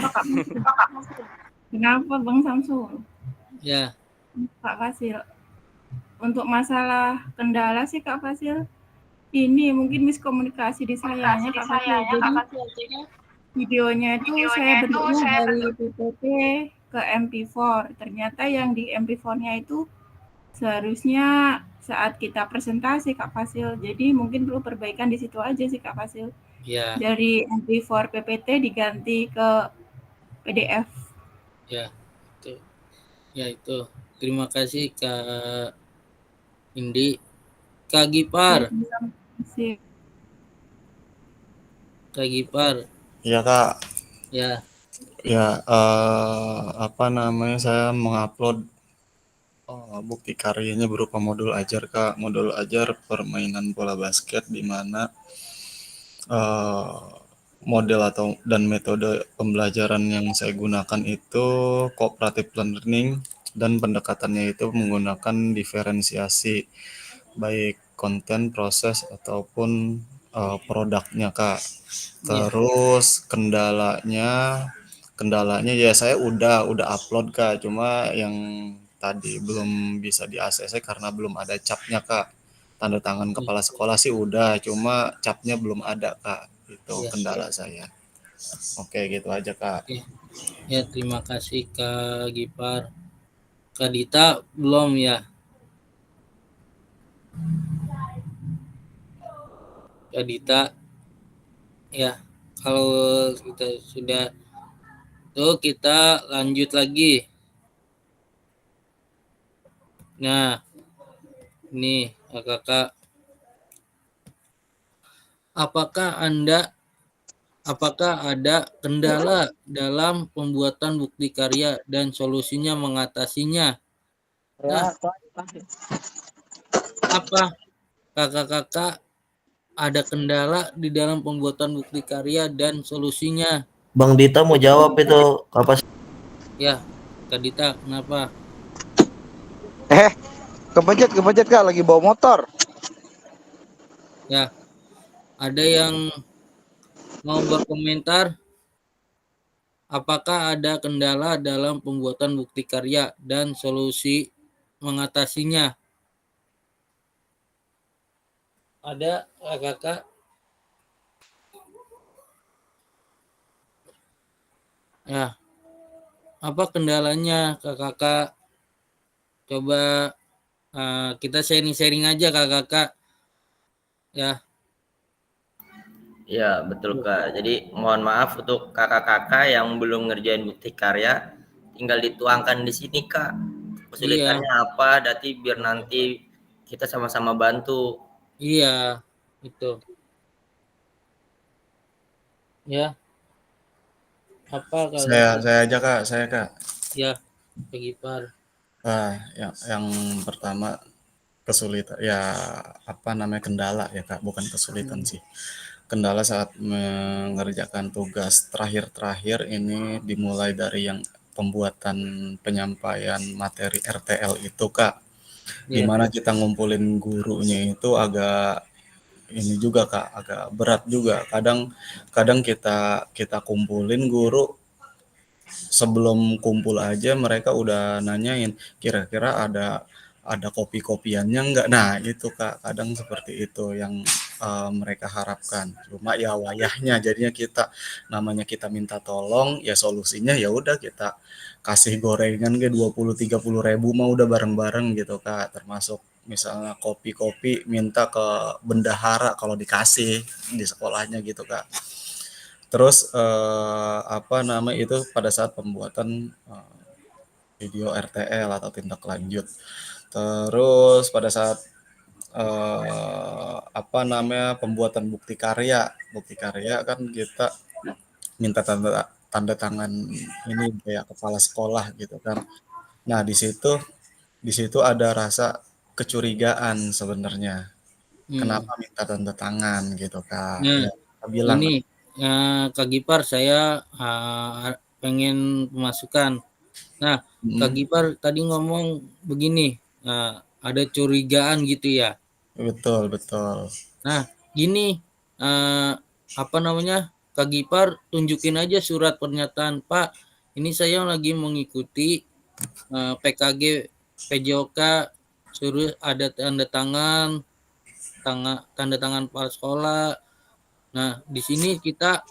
Kenapa Bang Samsul? Ya. Pak Fasil. Untuk masalah kendala sih Kak Fasil. Ini mungkin miskomunikasi di sayanya Kak Fasil. Jadi videonya itu saya bentuknya dari PPT ke MP4. Ternyata yang di MP4-nya itu seharusnya saat kita presentasi Kak Fasil. Jadi mungkin perlu perbaikan di situ aja sih Kak Fasil. Ya. Dari MP4 PPT diganti ke PDF. Ya, itu. Ya itu. Terima kasih Kak Indi. Kak Gipar. Kak Gipar. Iya Kak. Ya. Ya, apa namanya, saya mengupload bukti karyanya berupa modul ajar Kak. Modul ajar permainan bola basket di mana model atau dan metode pembelajaran yang saya gunakan itu cooperative learning dan pendekatannya itu menggunakan diferensiasi baik konten, proses ataupun produknya Kak. Terus kendalanya ya saya udah upload Kak, cuma yang tadi belum bisa di ACC karena belum ada capnya Kak. Tanda tangan kepala sekolah sih udah, cuma capnya belum ada Kak. Itu kendala saya. Oke, gitu aja Kak. Ya, terima kasih Kak Gipar. Kak Dita belum ya? Kak Dita, ya kalau kita sudah tuh kita lanjut lagi. Nah, ini kakak, apakah ada kendala dalam pembuatan bukti karya dan solusinya mengatasinya? Nah, apa kakak-kakak ada kendala di dalam pembuatan bukti karya dan solusinya? Bang Dita mau jawab itu apa? Ya, Kak Dita, kenapa? Kepencet Kak, lagi bawa motor. Ya, ada yang mau berkomentar? Apakah ada kendala dalam pembuatan bukti karya dan solusi mengatasinya? Ada kakak? Ya, apa kendalanya kakak? Coba kita sharing-sharing aja kakak. Ya. Ya, betul Kak. Jadi mohon maaf untuk kakak-kakak yang belum ngerjain bukti karya, tinggal dituangkan di sini Kak. Kesulitannya apa, nanti biar nanti kita sama-sama bantu. Iya, itu. Ya. Apa kalau Saya aja Kak, Kak. Ya, Kak Gipar. Yang pertama kesulitan ya apa namanya kendala ya Kak, bukan kesulitan sih. Kendala saat mengerjakan tugas terakhir ini dimulai dari yang pembuatan penyampaian materi RTL itu Kak. Dimana kita ngumpulin gurunya itu agak ini juga Kak, agak berat juga. Kadang kita kumpulin guru, sebelum kumpul aja mereka udah nanyain kira-kira ada kopi-kopiannya enggak. Nah, itu Kak, kadang seperti itu yang mereka harapkan. Cuma ya wayahnya jadinya namanya kita minta tolong, ya solusinya ya udah kita kasih gorengan ke 20-30 ribu mah udah bareng-bareng gitu Kak. Termasuk misalnya kopi-kopi minta ke bendahara kalau dikasih di sekolahnya gitu Kak. Terus apa namanya itu pada saat pembuatan video RTL atau tindak lanjut. Terus pada saat apa namanya pembuatan bukti karya kan kita minta tanda tangan ini kayak kepala sekolah gitu kan. Nah, di situ ada rasa kecurigaan sebenarnya. Kenapa minta tanda tangan gitu Kak? Nah, Ya, bilang ini Kak Gipar, saya pengen pemasukan. Nah, Kak Gipar tadi ngomong begini, ada curigaan gitu ya? Betul. Nah, gini, apa namanya, Kak Gipar tunjukin aja surat pernyataan, Pak, ini saya lagi mengikuti PKG PJOK, suruh ada tanda tangan kepala sekolah. Nah, di sini kita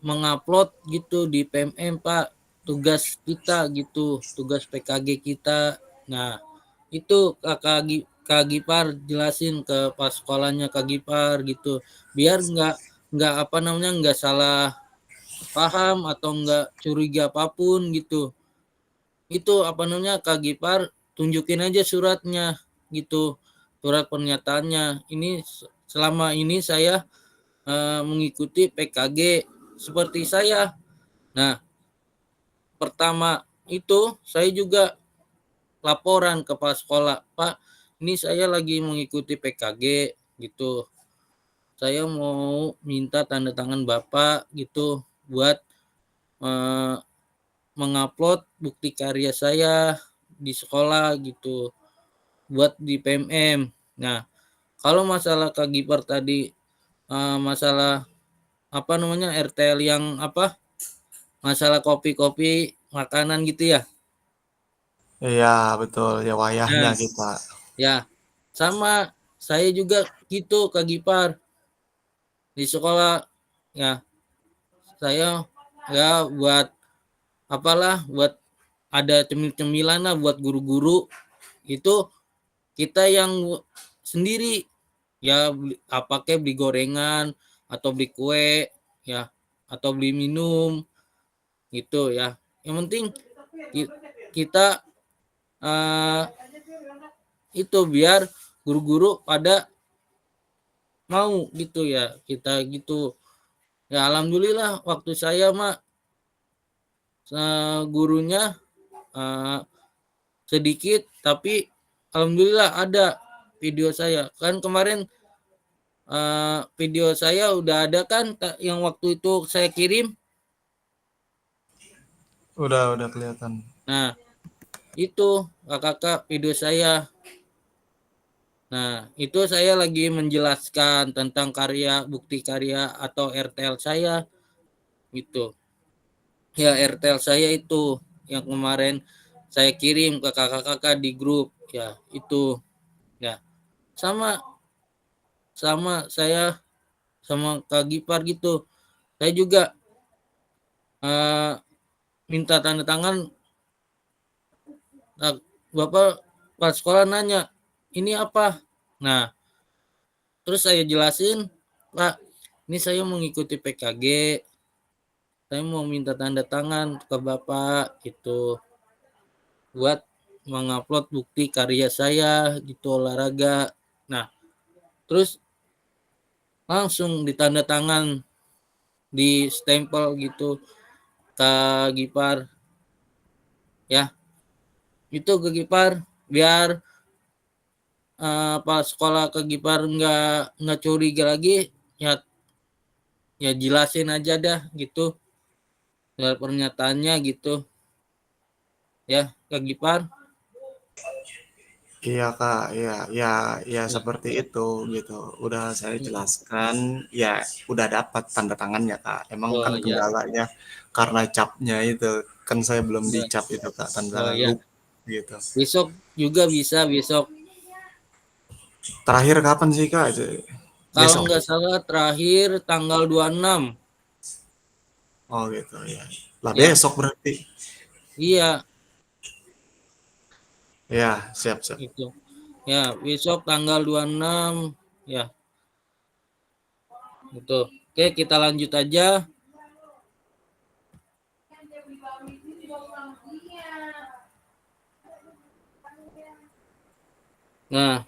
mengupload gitu di PMM Pak, tugas kita gitu, tugas PKG kita. Nah, itu Kak Gipar jelasin ke pas sekolahnya Kak Gipar gitu, biar nggak apa namanya nggak salah paham atau nggak curiga apapun gitu, itu apa namanya, Kak Gipar tunjukin aja suratnya gitu, surat pernyataannya. Ini selama ini saya mengikuti PKG seperti saya. Nah, pertama itu saya juga laporan ke kepala sekolah, Pak, ini saya lagi mengikuti PKG gitu. Saya mau minta tanda tangan Bapak gitu buat mengupload bukti karya saya di sekolah gitu, buat di PMM. Nah, kalau masalah Kak Gipar tadi masalah apa namanya, RTL yang apa, masalah kopi-kopi makanan gitu ya. Iya betul, ya wayahnya Nah, kita. ya sama saya juga gitu Kak Gipar di sekolah ya, saya ya buat apalah, buat ada cemil-cemilan lah buat guru-guru itu, kita yang sendiri ya, apa kayak beli gorengan atau beli kue ya, atau beli minum gitu ya. Yang penting kita itu biar guru-guru pada mau gitu ya, kita gitu ya. Alhamdulillah waktu saya mah gurunya sedikit, tapi alhamdulillah ada video saya kan kemarin. Video saya udah ada kan yang waktu itu saya kirim. Udah kelihatan. Nah, itu kakak video saya. Nah, itu saya lagi menjelaskan tentang karya, bukti karya atau RTL saya gitu. Ya, RTL saya itu yang kemarin saya kirim ke kakak-kakak di grup ya, itu. Ya. Sama saya sama Kak Gipar gitu. Saya juga minta tanda tangan. Nah, Bapak pas sekolah nanya, ini apa? Nah, terus saya jelasin, Pak, ini saya mengikuti PKG, saya mau minta tanda tangan ke Bapak itu buat mengupload bukti karya saya gitu, olahraga. Nah, terus langsung ditanda tangan, di stempel gitu Kak Gipar ya. Itu Kak Gipar biar pas sekolah Kak Gipar nggak curiga lagi ya, jelasin aja dah gitu pernyataannya gitu ya Kak Gipar. Iya Kak, ya seperti itu gitu. Udah saya jelaskan, ya udah dapat tanda tangannya Kak. Emang kan Ya. kendalanya karena capnya itu, kan saya belum Ya. dicap itu Kak, tanda tangan Ya. gitu. Besok juga bisa, besok. Terakhir kapan sih Kak? Kalau nggak salah terakhir tanggal 26. Oh gitu ya. Lah Ya. besok berarti. Iya. Ya, siap. Itu. Ya, besok tanggal 26 ya. Itu. Oke, kita lanjut aja. Nah.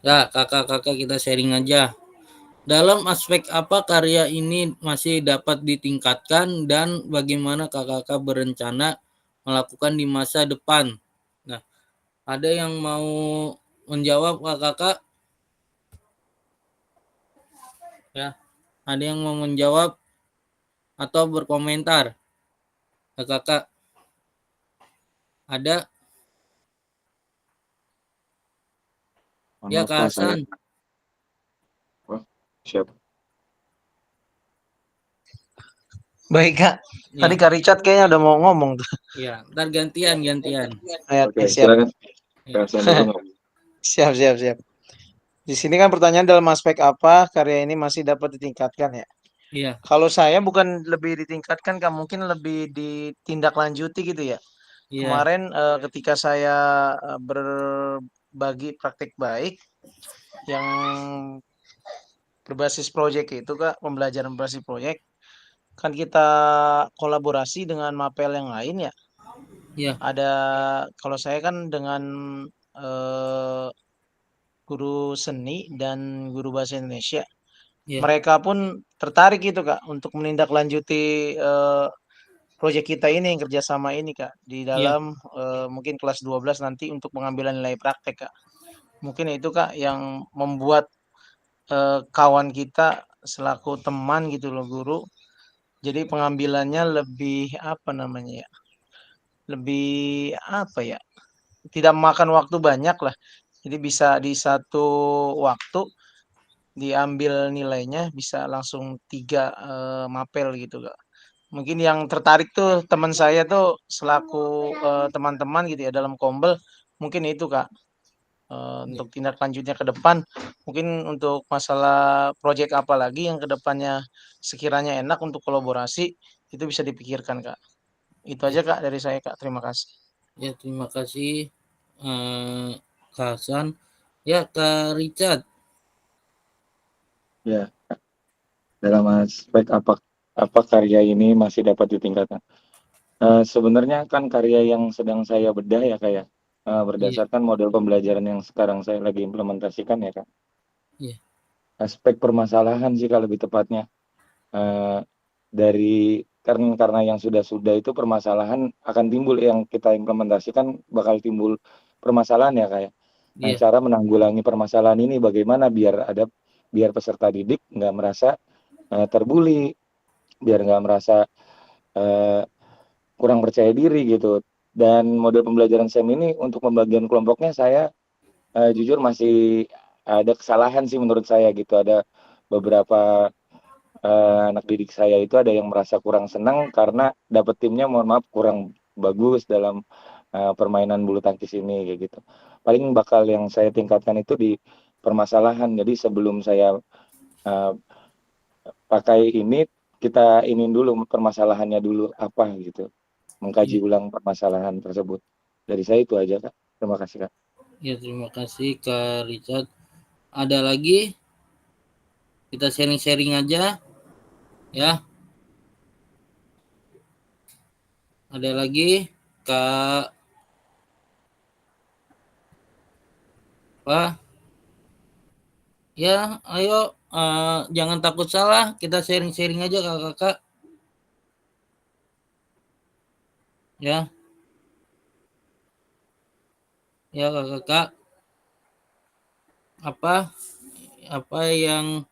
Ya, kakak-kakak kita sharing aja. Dalam aspek apa karya ini masih dapat ditingkatkan dan bagaimana kakak-kakak berencana melakukan di masa depan? Nah, ada yang mau menjawab kakak-kakak? Ya, ada yang mau menjawab atau berkomentar? Kakak-kakak ada? Ya, Kak Hasan. Siap. Baik Kak. Tadi Kak Richard kayaknya udah mau ngomong tuh. Iya, ntar gantian. Oke, siap. Siap. Di sini kan pertanyaan dalam aspek apa karya ini masih dapat ditingkatkan ya? Iya. Kalau saya bukan lebih ditingkatkan, Kak, mungkin lebih ditindaklanjuti gitu ya. Iya. Kemarin ketika saya berbagi praktik baik yang berbasis proyek itu Kak, pembelajaran berbasis proyek, kan kita kolaborasi dengan mapel yang lain ya. Iya. Ada kalau saya kan dengan guru seni dan guru bahasa Indonesia. Iya. Mereka pun tertarik gitu Kak untuk menindaklanjuti proyek kita ini, kerjasama ini Kak, di Iya. dalam mungkin kelas 12 nanti untuk pengambilan nilai praktek Kak. Mungkin itu Kak yang membuat kawan kita selaku teman gitu loh guru. Jadi pengambilannya lebih apa namanya ya? Lebih apa ya? Tidak memakan waktu banyak lah. Jadi bisa di satu waktu diambil nilainya bisa langsung 3 mapel gitu Kak. Mungkin yang tertarik tuh teman saya tuh selaku teman-teman gitu ya dalam Kombel, mungkin itu Kak. Untuk tindak lanjutnya ke depan, mungkin untuk masalah proyek apa lagi yang ke depannya sekiranya enak untuk kolaborasi, itu bisa dipikirkan Kak. Itu aja Kak dari saya Kak, terima kasih. Ya, terima kasih, Kak Hasan. Ya, Kak Richard. Ya, dalam aspek apa karya ini masih dapat ditingkatkan. Sebenarnya kan karya yang sedang saya bedah ya Kak ya, berdasarkan model pembelajaran yang sekarang saya lagi implementasikan ya Kak. Iya. Aspek permasalahan sih Kak lebih tepatnya. Dari karena yang sudah itu permasalahan akan timbul yang kita implementasikan bakal timbul permasalahan ya Kak ya. Nah, Iya. cara menanggulangi permasalahan ini bagaimana biar peserta didik nggak merasa terbuli, biar nggak merasa kurang percaya diri gitu. Dan model pembelajaran SEM ini untuk pembagian kelompoknya saya jujur masih ada kesalahan sih menurut saya gitu. Ada beberapa anak didik saya itu ada yang merasa kurang senang karena dapat timnya mohon maaf kurang bagus dalam permainan bulu tangkis ini kayak gitu. Paling bakal yang saya tingkatkan itu di permasalahan. Jadi sebelum saya pakai ini, kita inin dulu permasalahannya dulu apa gitu. Mengkaji ulang permasalahan tersebut. Dari saya itu aja Kak. Terima kasih Kak. Ya, terima kasih Kak Richard. Ada lagi? Kita sharing-sharing aja. Ya. Ada lagi Kak Pak? Ya, ayo jangan takut salah, kita sharing-sharing aja Kakak-kakak. Ya. Ya Kakak-kakak. Apa yang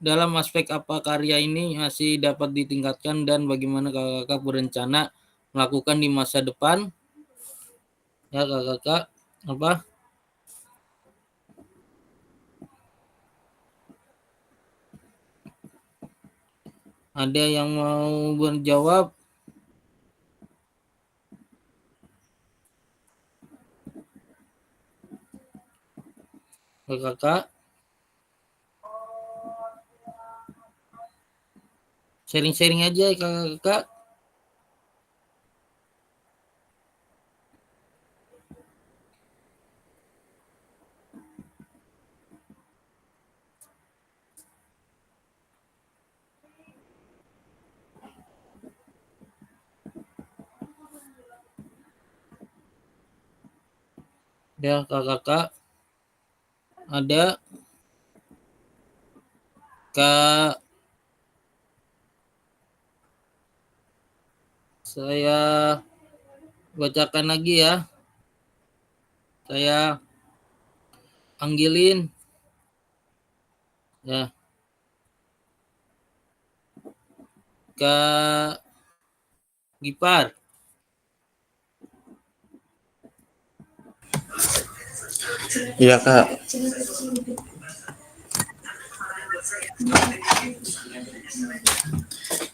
dalam aspek apa karya ini masih dapat ditingkatkan dan bagaimana Kakak-kakak berencana melakukan di masa depan? Ya Kakak-kakak, apa? Ada yang mau menjawab? Kakak? Sharing-sharing aja Kakak-kakak. Ya Kakak-kakak. Ada Kak, saya bacakan lagi ya. Saya panggilin. Ya. Kak Gipar. Iya Kak.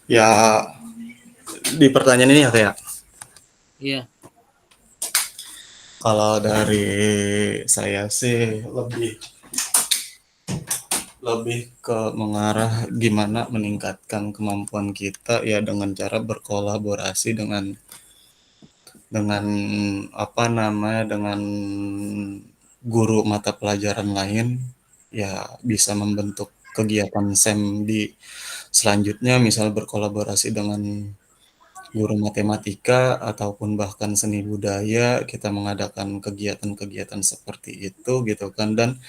Ya di pertanyaan ini ya Kak ya. Iya. Kalau dari saya sih lebih ke mengarah gimana meningkatkan kemampuan kita ya dengan cara berkolaborasi dengan apa namanya dengan guru mata pelajaran lain ya bisa membentuk kegiatan SEM di selanjutnya, misal berkolaborasi dengan guru matematika ataupun bahkan seni budaya, kita mengadakan kegiatan-kegiatan seperti itu gitu kan. Dan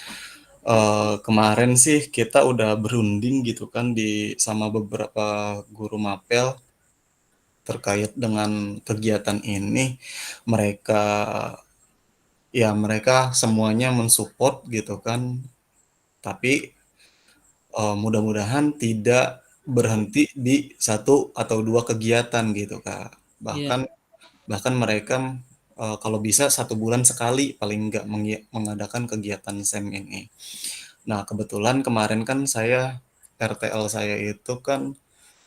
kemarin sih kita udah berunding gitu kan sama beberapa guru mapel terkait dengan kegiatan ini. Mereka semuanya mensupport gitu kan, tapi mudah-mudahan tidak berhenti di 1 atau 2 kegiatan gitu, Kak. Iya. Bahkan mereka kalau bisa 1 bulan sekali paling enggak mengadakan kegiatan SEM ini. Nah, kebetulan kemarin kan RTL saya itu kan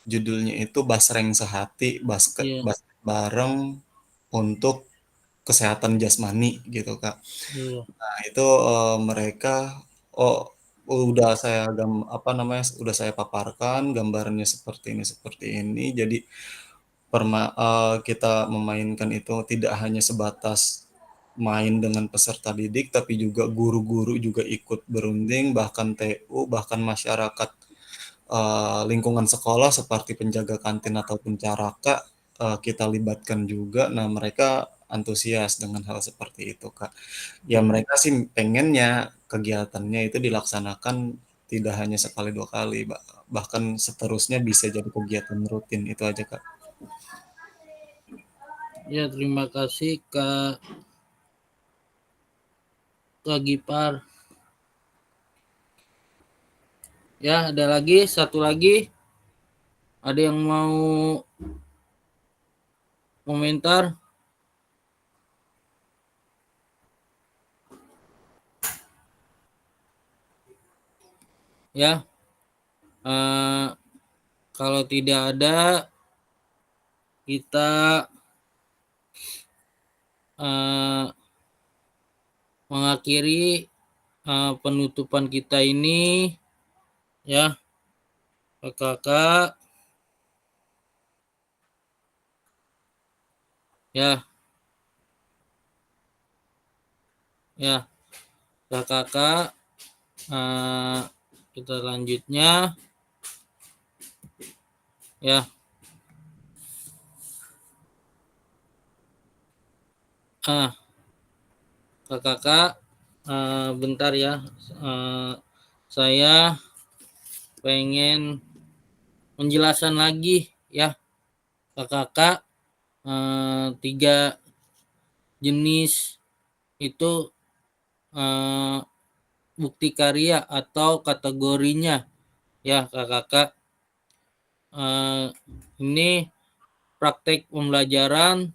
judulnya itu Basreng Sehati, basket Iya. bareng untuk kesehatan jasmani gitu, Kak. Iya. Nah, itu mereka udah saya paparkan gambarnya seperti ini. Jadi kita memainkan itu tidak hanya sebatas main dengan peserta didik, tapi juga guru-guru juga ikut berunding, bahkan TU, bahkan masyarakat lingkungan sekolah seperti penjaga kantin ataupun caraka kita libatkan juga. Nah, mereka antusias dengan hal seperti itu, Kak. Ya mereka sih pengennya kegiatannya itu dilaksanakan tidak hanya sekali 2 kali, bahkan seterusnya bisa jadi kegiatan rutin, itu aja, Kak. Ya, terima kasih Kak Gipar. Ya, ada lagi, satu lagi. Ada yang mau komentar? Ya, kalau tidak ada, kita mengakhiri penutupan kita ini, ya, kakak. Ya, kakak. Kita lanjutnya, ya. Kakak, bentar ya. Saya pengen menjelaskan lagi ya, kakak. 3 jenis itu bukti karya atau kategorinya ya, kakak. Ini praktek pembelajaran,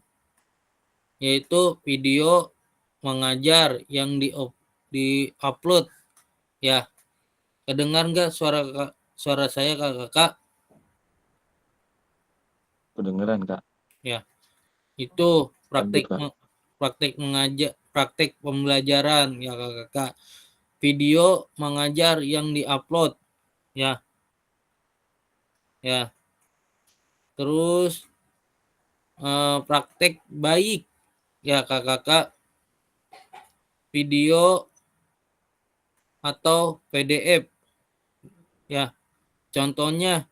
yaitu video mengajar yang di-upload ya. Kedengar nggak suara saya, kakak? Kedengeran, Kak. Ya, itu praktek mengajar, praktek pembelajaran ya, kakak. Video mengajar yang di-upload ya. Ya. Terus praktek baik ya, kakak. Video atau PDF ya. Contohnya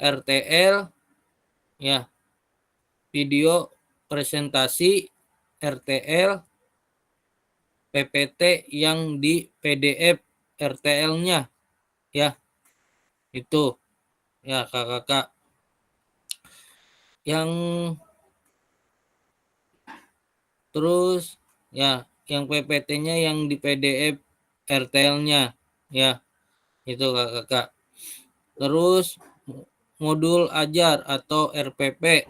RTL ya. Video presentasi RTL, PPT yang di PDF RTL-nya ya. Itu ya, kakak. Yang terus ya, yang PPT-nya yang di PDF RTL-nya ya. Itu, kakak. Terus modul ajar atau RPP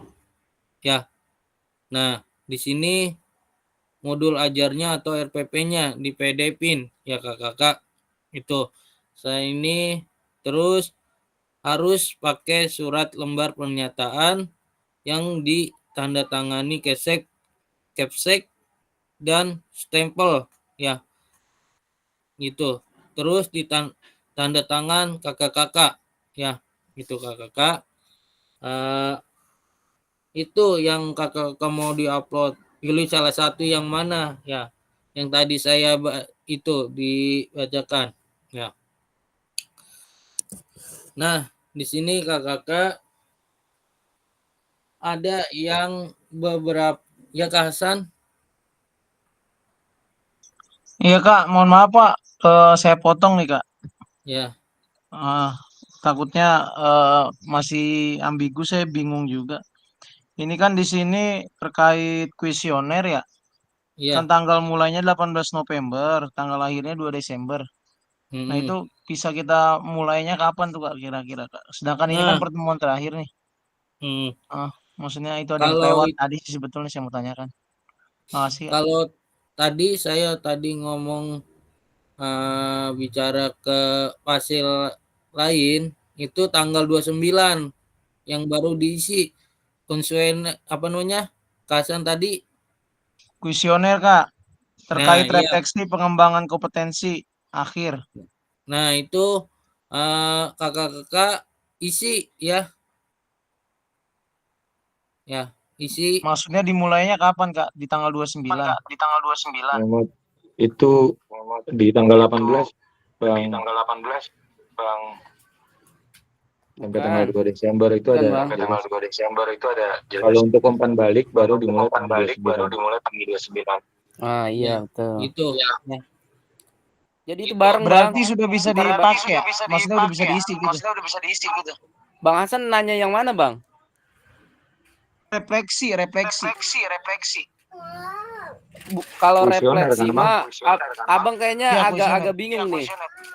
ya. Nah, di sini modul ajarnya atau RPP-nya di PDF-in ya, kakak. Itu. Saya ini terus harus pakai surat lembar pernyataan yang ditandatangani Capsek dan stempel ya. Gitu. Terus tanda tangan kakak-kakak ya. Itu, kakak. Itu yang kakak mau diupload. Pilih salah satu yang mana ya. Yang tadi saya itu dibacakan ya. Nah, di sini Kakak ada yang beberapa ya Kak Hasan. Iya Kak, mohon maaf Pak, saya potong nih Kak. Ya. Takutnya masih ambigu, saya bingung juga. Ini kan di sini terkait kuesioner ya. Iya. Kan tanggal mulainya 18 November, tanggal akhirnya 2 Desember. Nah, itu bisa kita mulainya kapan tuh Kak kira-kira Kak? Sedangkan ini kan Nah. pertemuan terakhir nih. Maksudnya itu ada yang kelewat tadi sih sebetulnya saya mau tanyakan. Makasih. Kalau tadi saya ngomong bicara ke Pasil lain itu tanggal 29 yang baru diisi konsumen apa namanya? Kasan tadi kuesioner Kak terkait Nah, iya. refleksi pengembangan kompetensi akhir. Nah, itu kakak-kakak isi ya. Ya, isi. Maksudnya dimulainya kapan Kak? Di tanggal 29. Di tanggal 29. Itu di tanggal 18, Bang. Di tanggal 18, Bang. Sampai tanggal 2 Desember itu ada. Sampai tanggal 2 Desember itu ada. Kalau untuk umpan balik baru dimulai tanggal 29. Ah iya betul. Itu. Ya. Jadi itu bareng berarti Bang. sudah bisa dipakai ya? Maksudnya udah bisa diisi gitu. Maksudnya udah bisa diisi gitu. Bang Hasan nanya yang mana Bang? Refleksi. Kalau Kuesioner refleksi kan, mah Bang? Abang kayaknya Iya, agak bingung nih.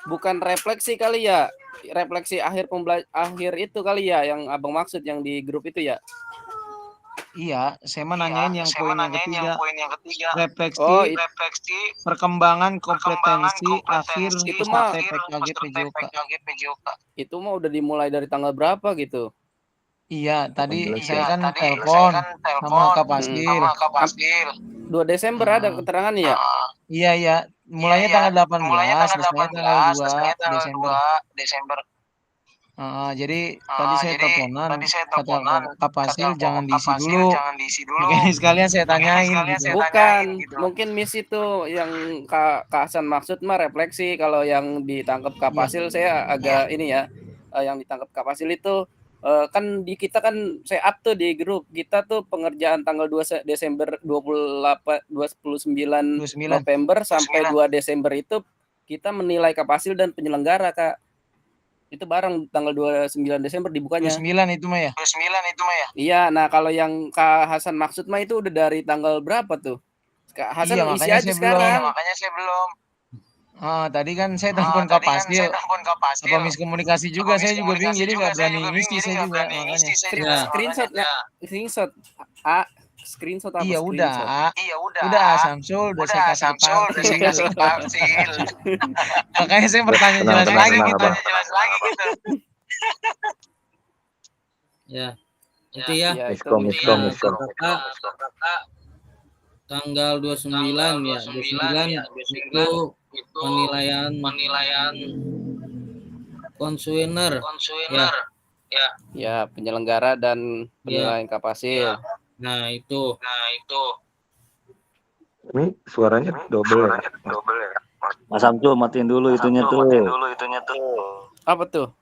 Bukan refleksi kali ya? Refleksi akhir akhir itu kali ya yang Abang maksud yang di grup itu ya? Iya, saya mau nanyain yang poin yang ketiga. Refleksi, Oh, perkembangan kompetensi akhir itu mah PJOK. Itu mah udah dimulai dari tanggal berapa gitu? Iya, tadi saya kan telepon sama Kak Pasil. 2 Desember ada keterangan ya? Iya. Mulainya tanggal 18, selesainya tanggal 2 Desember. Jadi tadi saya teleponan, kata Kak Pasil jangan diisi dulu. Makanya sekalian saya tanyain gitu. Bukan, mungkin miss itu yang Kak Hasan maksud mah refleksi. Kalau yang ditangkap Kak Pasil saya agak ini ya, yang ditangkap Kak Pasil itu kan di kita kan saya up tuh di grup kita tuh pengerjaan tanggal 2 Desember 29 November sampai 2 Desember itu kita menilai Kak Pasil dan penyelenggara Kak. Itu bareng tanggal 29 Desember dibukanya. 29 itu mah ya? Iya, nah kalau yang Kak Hasan maksud mah itu udah dari tanggal berapa tuh? Kak Hasan isi aja sekarang. Makanya saya belum. Tadi kan saya telepon Kak Pasil. Apa miskomunikasi juga, saya juga bingung, jadi nggak berani ngisi saya juga makanya. Screenshot apa? Iya screenshot? Udah Samsul, udah saya kasih ke Pasil. Makanya saya bertanya jelas lagi gitu. Ya. Itu ya. Miskom. Tanggal 29 ya. 29 itu penilaian konsuener. Ya, penyelenggara dan penilaian Kak Pasil. Nah, itu. Ini suaranya double ya. Mas Samsul matiin dulu itunya tuh. Apa tuh?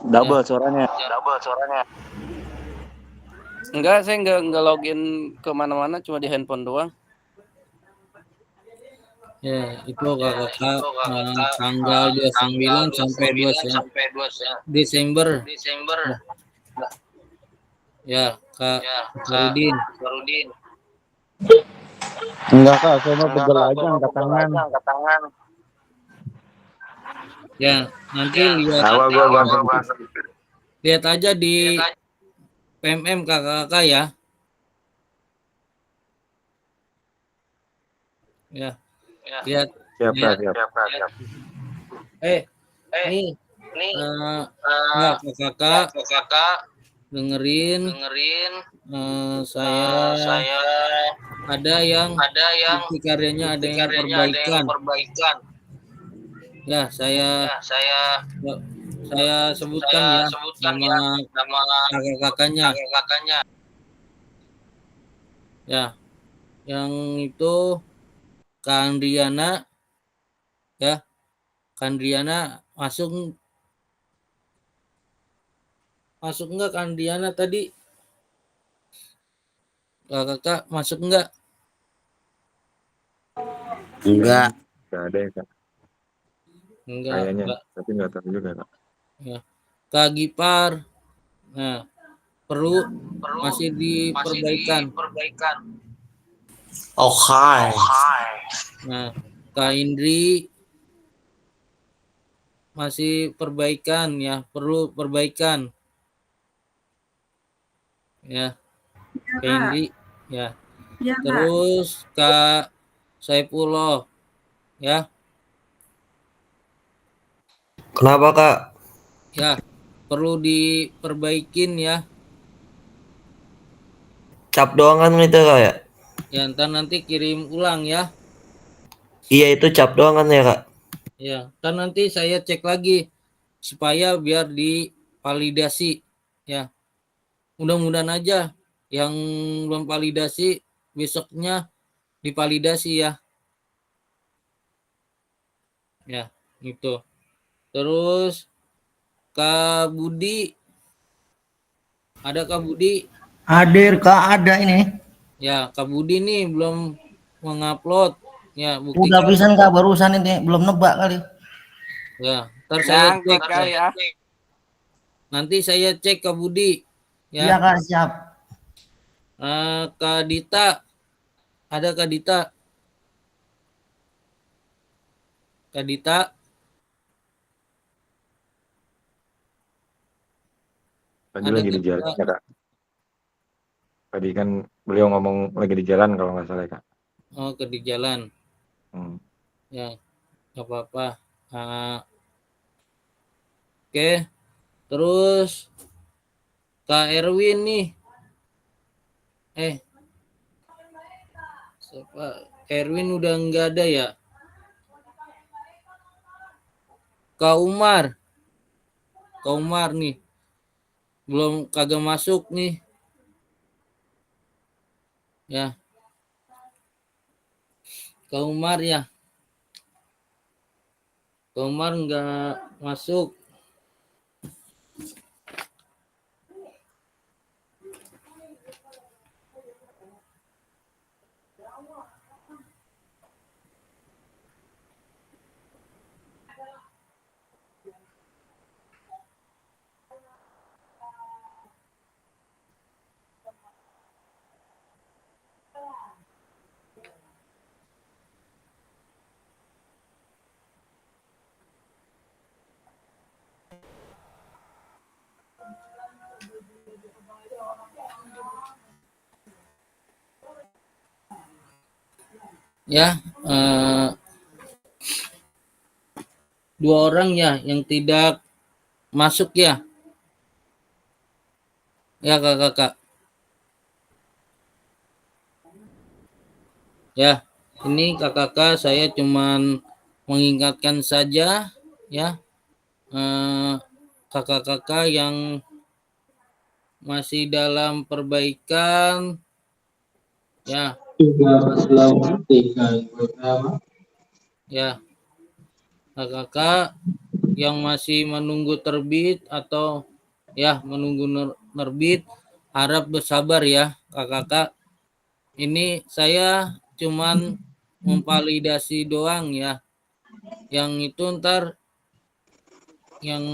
Double suaranya. Enggak, saya enggak login kemana-mana, cuma di handphone doang. Ya, itu kakak tanggal 29 sampai 2 Desember. Ya, Kak Farudin. Enggak Kak, saya mau pegel aja angkat tangan. Ya, nanti lihat aja di PMM kakak ya. Ya. Lihat. Siap. Kakak dengerin saya ada yang karyanya ada yang perbaikan. Ya, saya sebutkan nama kakak-kakaknya. Ya, yang itu Kak Andriana, ya. Kak Andriana masuk enggak Kak Andriana tadi? Kakak masuk enggak? Enggak. Enggak ada ya Kak. Enggak, Kayaknya, Kak. tapi nggak tahu juga Kak. Ya. Kak Gipar, nah perlu masih diperbaikan. Oke. Nah, Kak Indri masih perbaikan ya, perlu perbaikan. Ya, Kak Indri ya. Ya, Kak. Terus Kak Saifullah ya. Kenapa, Kak? Ya, perlu diperbaikin ya. Cap doang kan itu, Kak ya? Ya, ntar nanti kirim ulang ya. Iya, itu cap doang kan ya, Kak? Ya, ntar nanti saya cek lagi supaya biar divalidasi ya. Mudah-mudahan aja yang belum validasi besoknya divalidasi ya. Ya, gitu. Terus Kak Budi, ada Kak Budi? Hadir Kak, ada ini. Ya, Kak Budi nih belum mengupload ya bukti. Udah pisan Kak, barusan ini belum nebak kali. Ya, ntar saya Nyangkut cek kali ya. Nanti saya cek Kak Budi ya. Iya Kak, siap. Kak Dita, ada Kak Dita? Kak Dita? Tadi Ada lagi di Kak jalan Dita? ya Kak. Tadi kan beliau ngomong lagi di jalan kalau nggak salah Kak. Oh, di jalan. Ya, nggak apa-apa. Oke, terus Kak Erwin nih. Siapa? Erwin udah nggak ada ya? Kak Umar. Kak Umar nih. Belum kagak masuk nih. Ya. Kak Umar ya. Kak Umar nggak masuk. Ya, 2 orang ya yang tidak masuk ya. Ya kakak. Ya, ini kakak saya cuman mengingatkan saja ya. Kakak-kakak yang masih dalam perbaikan ya. Ya, kakak yang masih menunggu terbit atau ya menunggu nerbit, harap bersabar ya kakak. Ini saya cuman memvalidasi doang ya. Yang itu ntar yang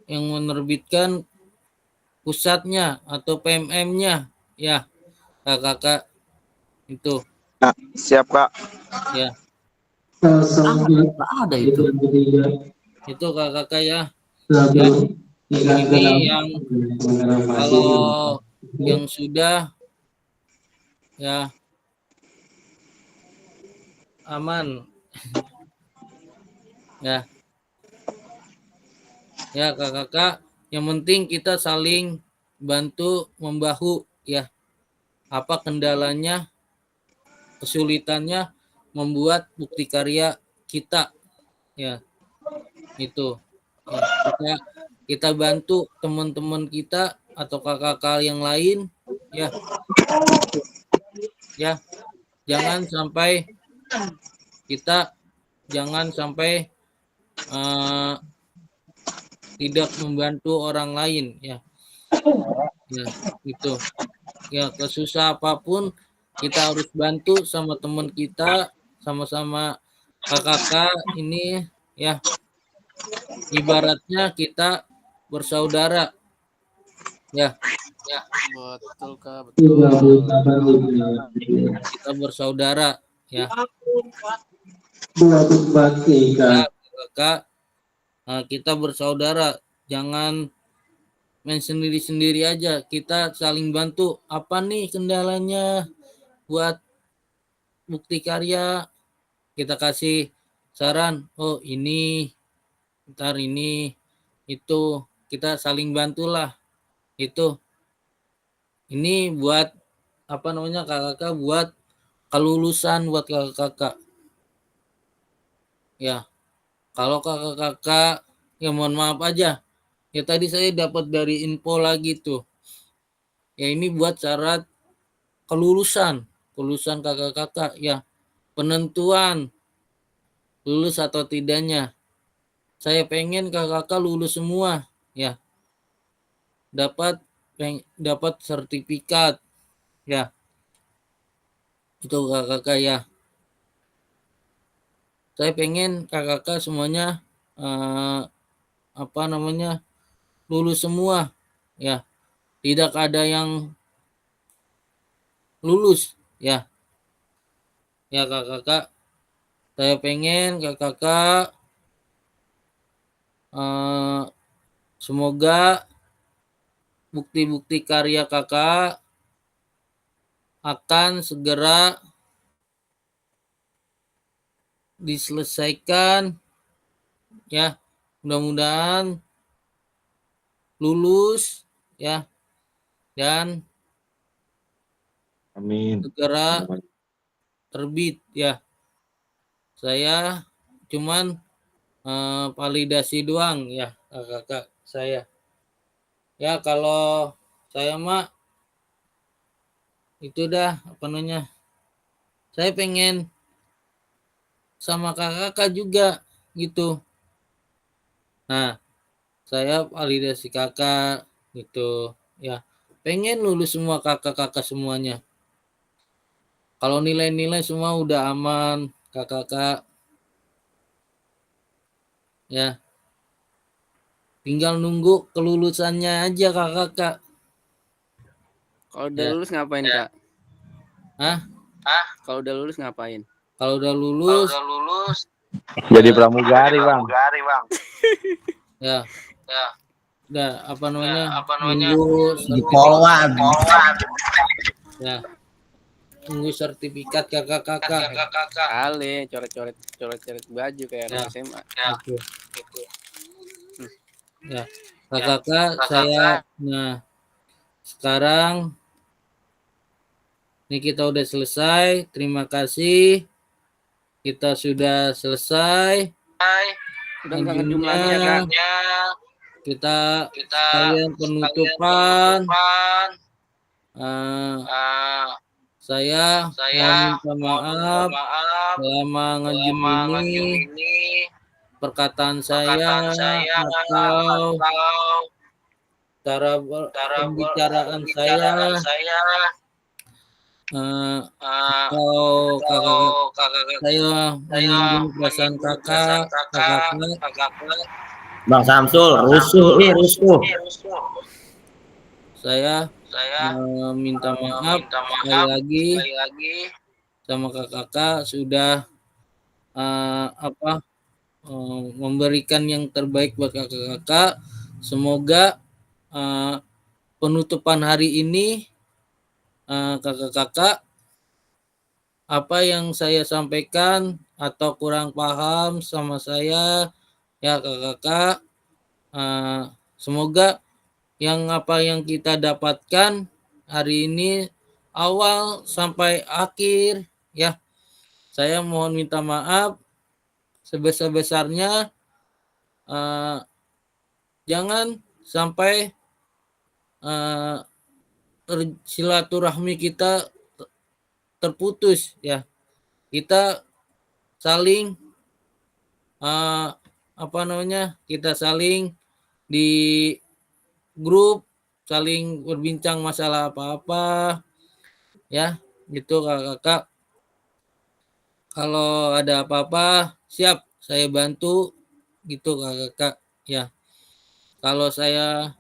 menerbitkan pusatnya atau PMM-nya ya kakak itu. Nah, siap Kak. Ya. Ada itu. Itu kakak ya. Ya. Ini yang kalau yang sudah ya aman ya. Ya kakak, yang penting kita saling bantu membahu ya. Apa kendalanya, kesulitannya membuat bukti karya kita ya. Itu ya, kita bantu teman-teman kita atau kakak yang lain ya. Ya. jangan sampai tidak membantu orang lain ya. Ya, itu. Ya, kesusah apapun kita harus bantu sama teman kita, sama-sama kakak ini ya. Ibaratnya kita bersaudara. Ya. Betul Kak, betul. Kita bersaudara ya. Ya, kakak, kita bersaudara, jangan main sendiri-sendiri aja, kita saling bantu. Apa nih kendalanya buat bukti karya, kita kasih saran, oh ini, ntar ini, itu, kita saling bantulah. Itu ini buat apa namanya kakak buat kelulusan buat kakak. Ya, kalau kakak ya mohon maaf aja. Ya tadi saya dapat dari info lagi tuh. Ya ini buat syarat kelulusan kakak-kakak ya. Penentuan lulus atau tidaknya. Saya pengen kakak lulus semua ya. Dapat sertifikat ya. Itu kakak ya. Saya pengen kakak semuanya lulus semua ya, tidak ada yang lulus ya kakak. Saya pengen kakak semoga bukti-bukti karya kakak akan segera diselesaikan ya, mudah-mudahan lulus ya, dan amin, segera terbit ya. Saya cuman validasi doang ya kakak saya ya. Kalau saya mah itu dah apa namanya, saya pengen sama kakak juga gitu. Nah, saya validasi kakak gitu ya, pengen lulus semua kakak semuanya. Kalau nilai-nilai semua udah aman kakak ya, tinggal nunggu kelulusannya aja kakak. Kalau udah lulus ngapain Kak? Kalau udah lulus ngapain? Kalau udah lulus jadi pramugari bang. Ya. Udah apa namanya? Nunggu Di Polwan. Ya. Nunggu sertifikat kakak. Kali coret-coret baju kayak anak SMA. Gitu. Ya. Kakak saya. Nah, sekarang ini kita udah selesai. Terima kasih. Kita sudah selesai. Udah kangen jumlahnya Kak. Kita sekalian penutupan. Saya mohon minta maaf selama nge-Zoom ini perkataan saya atau cara pembicaraan saya atau kakak saya menyinggung perasaan kakak. Bang Samsul, rusuh. Saya minta maaf sekali lagi sama kakak sudah memberikan yang terbaik buat kakak. Semoga penutupan hari ini kakak apa yang saya sampaikan atau kurang paham sama saya ya kakak, semoga yang apa yang kita dapatkan hari ini awal sampai akhir ya, saya mohon minta maaf sebesar-besarnya. Jangan sampai silaturahmi kita terputus ya. Kita saling kita saling di grup, saling berbincang masalah apa-apa ya, gitu kakak. Kalau ada apa-apa siap saya bantu gitu kakak ya. Kalau saya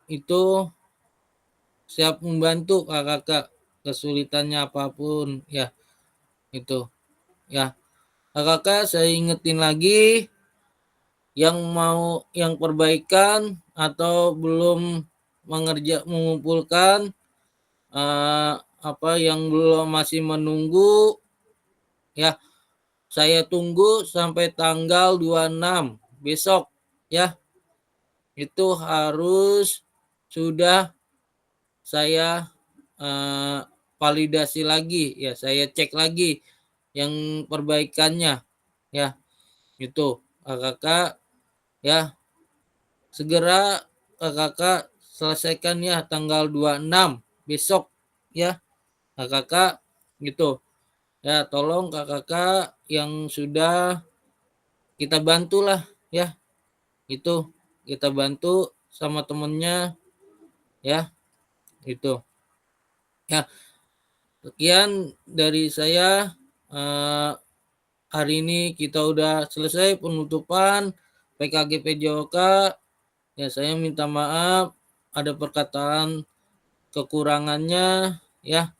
itu siap membantu kakak kesulitannya apapun ya, itu ya. Kakak saya ingetin lagi yang perbaikan atau belum mengumpulkan yang belum masih menunggu ya, saya tunggu sampai tanggal 26 besok ya. Itu harus sudah saya validasi lagi ya, saya cek lagi yang perbaikannya ya. Itu kakak ya, segera kakak selesaikan ya tanggal 26 besok ya kakak gitu ya. Tolong kakak yang sudah kita bantulah ya, itu kita bantu sama temennya ya, itu ya. Sekian dari saya. Hari ini kita udah selesai penutupan PKG PJOK ya. Saya minta maaf ada perkataan kekurangannya ya.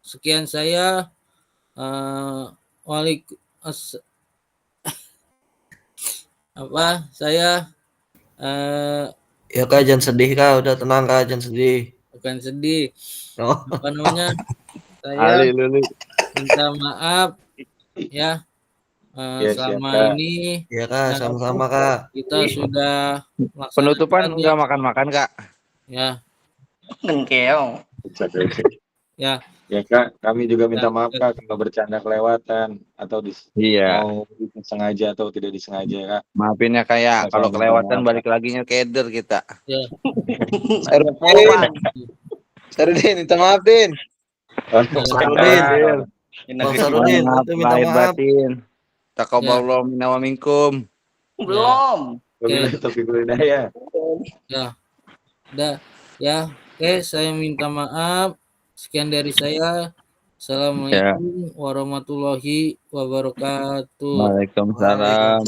Sekian saya. Saya ya kak, jangan sedih kak, udah tenang kak, jangan sedih. Bukan sedih. Oh. Saya minta maaf ya. Selama ini ya kak, sama-sama kak. Kita sudah penutupan nggak makan-makan kak ya. Keong ya. Ya kak, kami juga minta maaf kak kalau bercanda kelewatan atau mau disengaja atau tidak disengaja kak. Maafin ya kayak kalau kelewatan balik laginya keder kita. Ya. Sarudin, minta maaf Din. Sarudin, lahir batin. Taqabbalallahu minna wa minkum. Belum. Ya. Udah ya. Oke, saya minta maaf. Sekian dari saya. Assalamualaikum warahmatullahi wabarakatuh. Waalaikumsalam.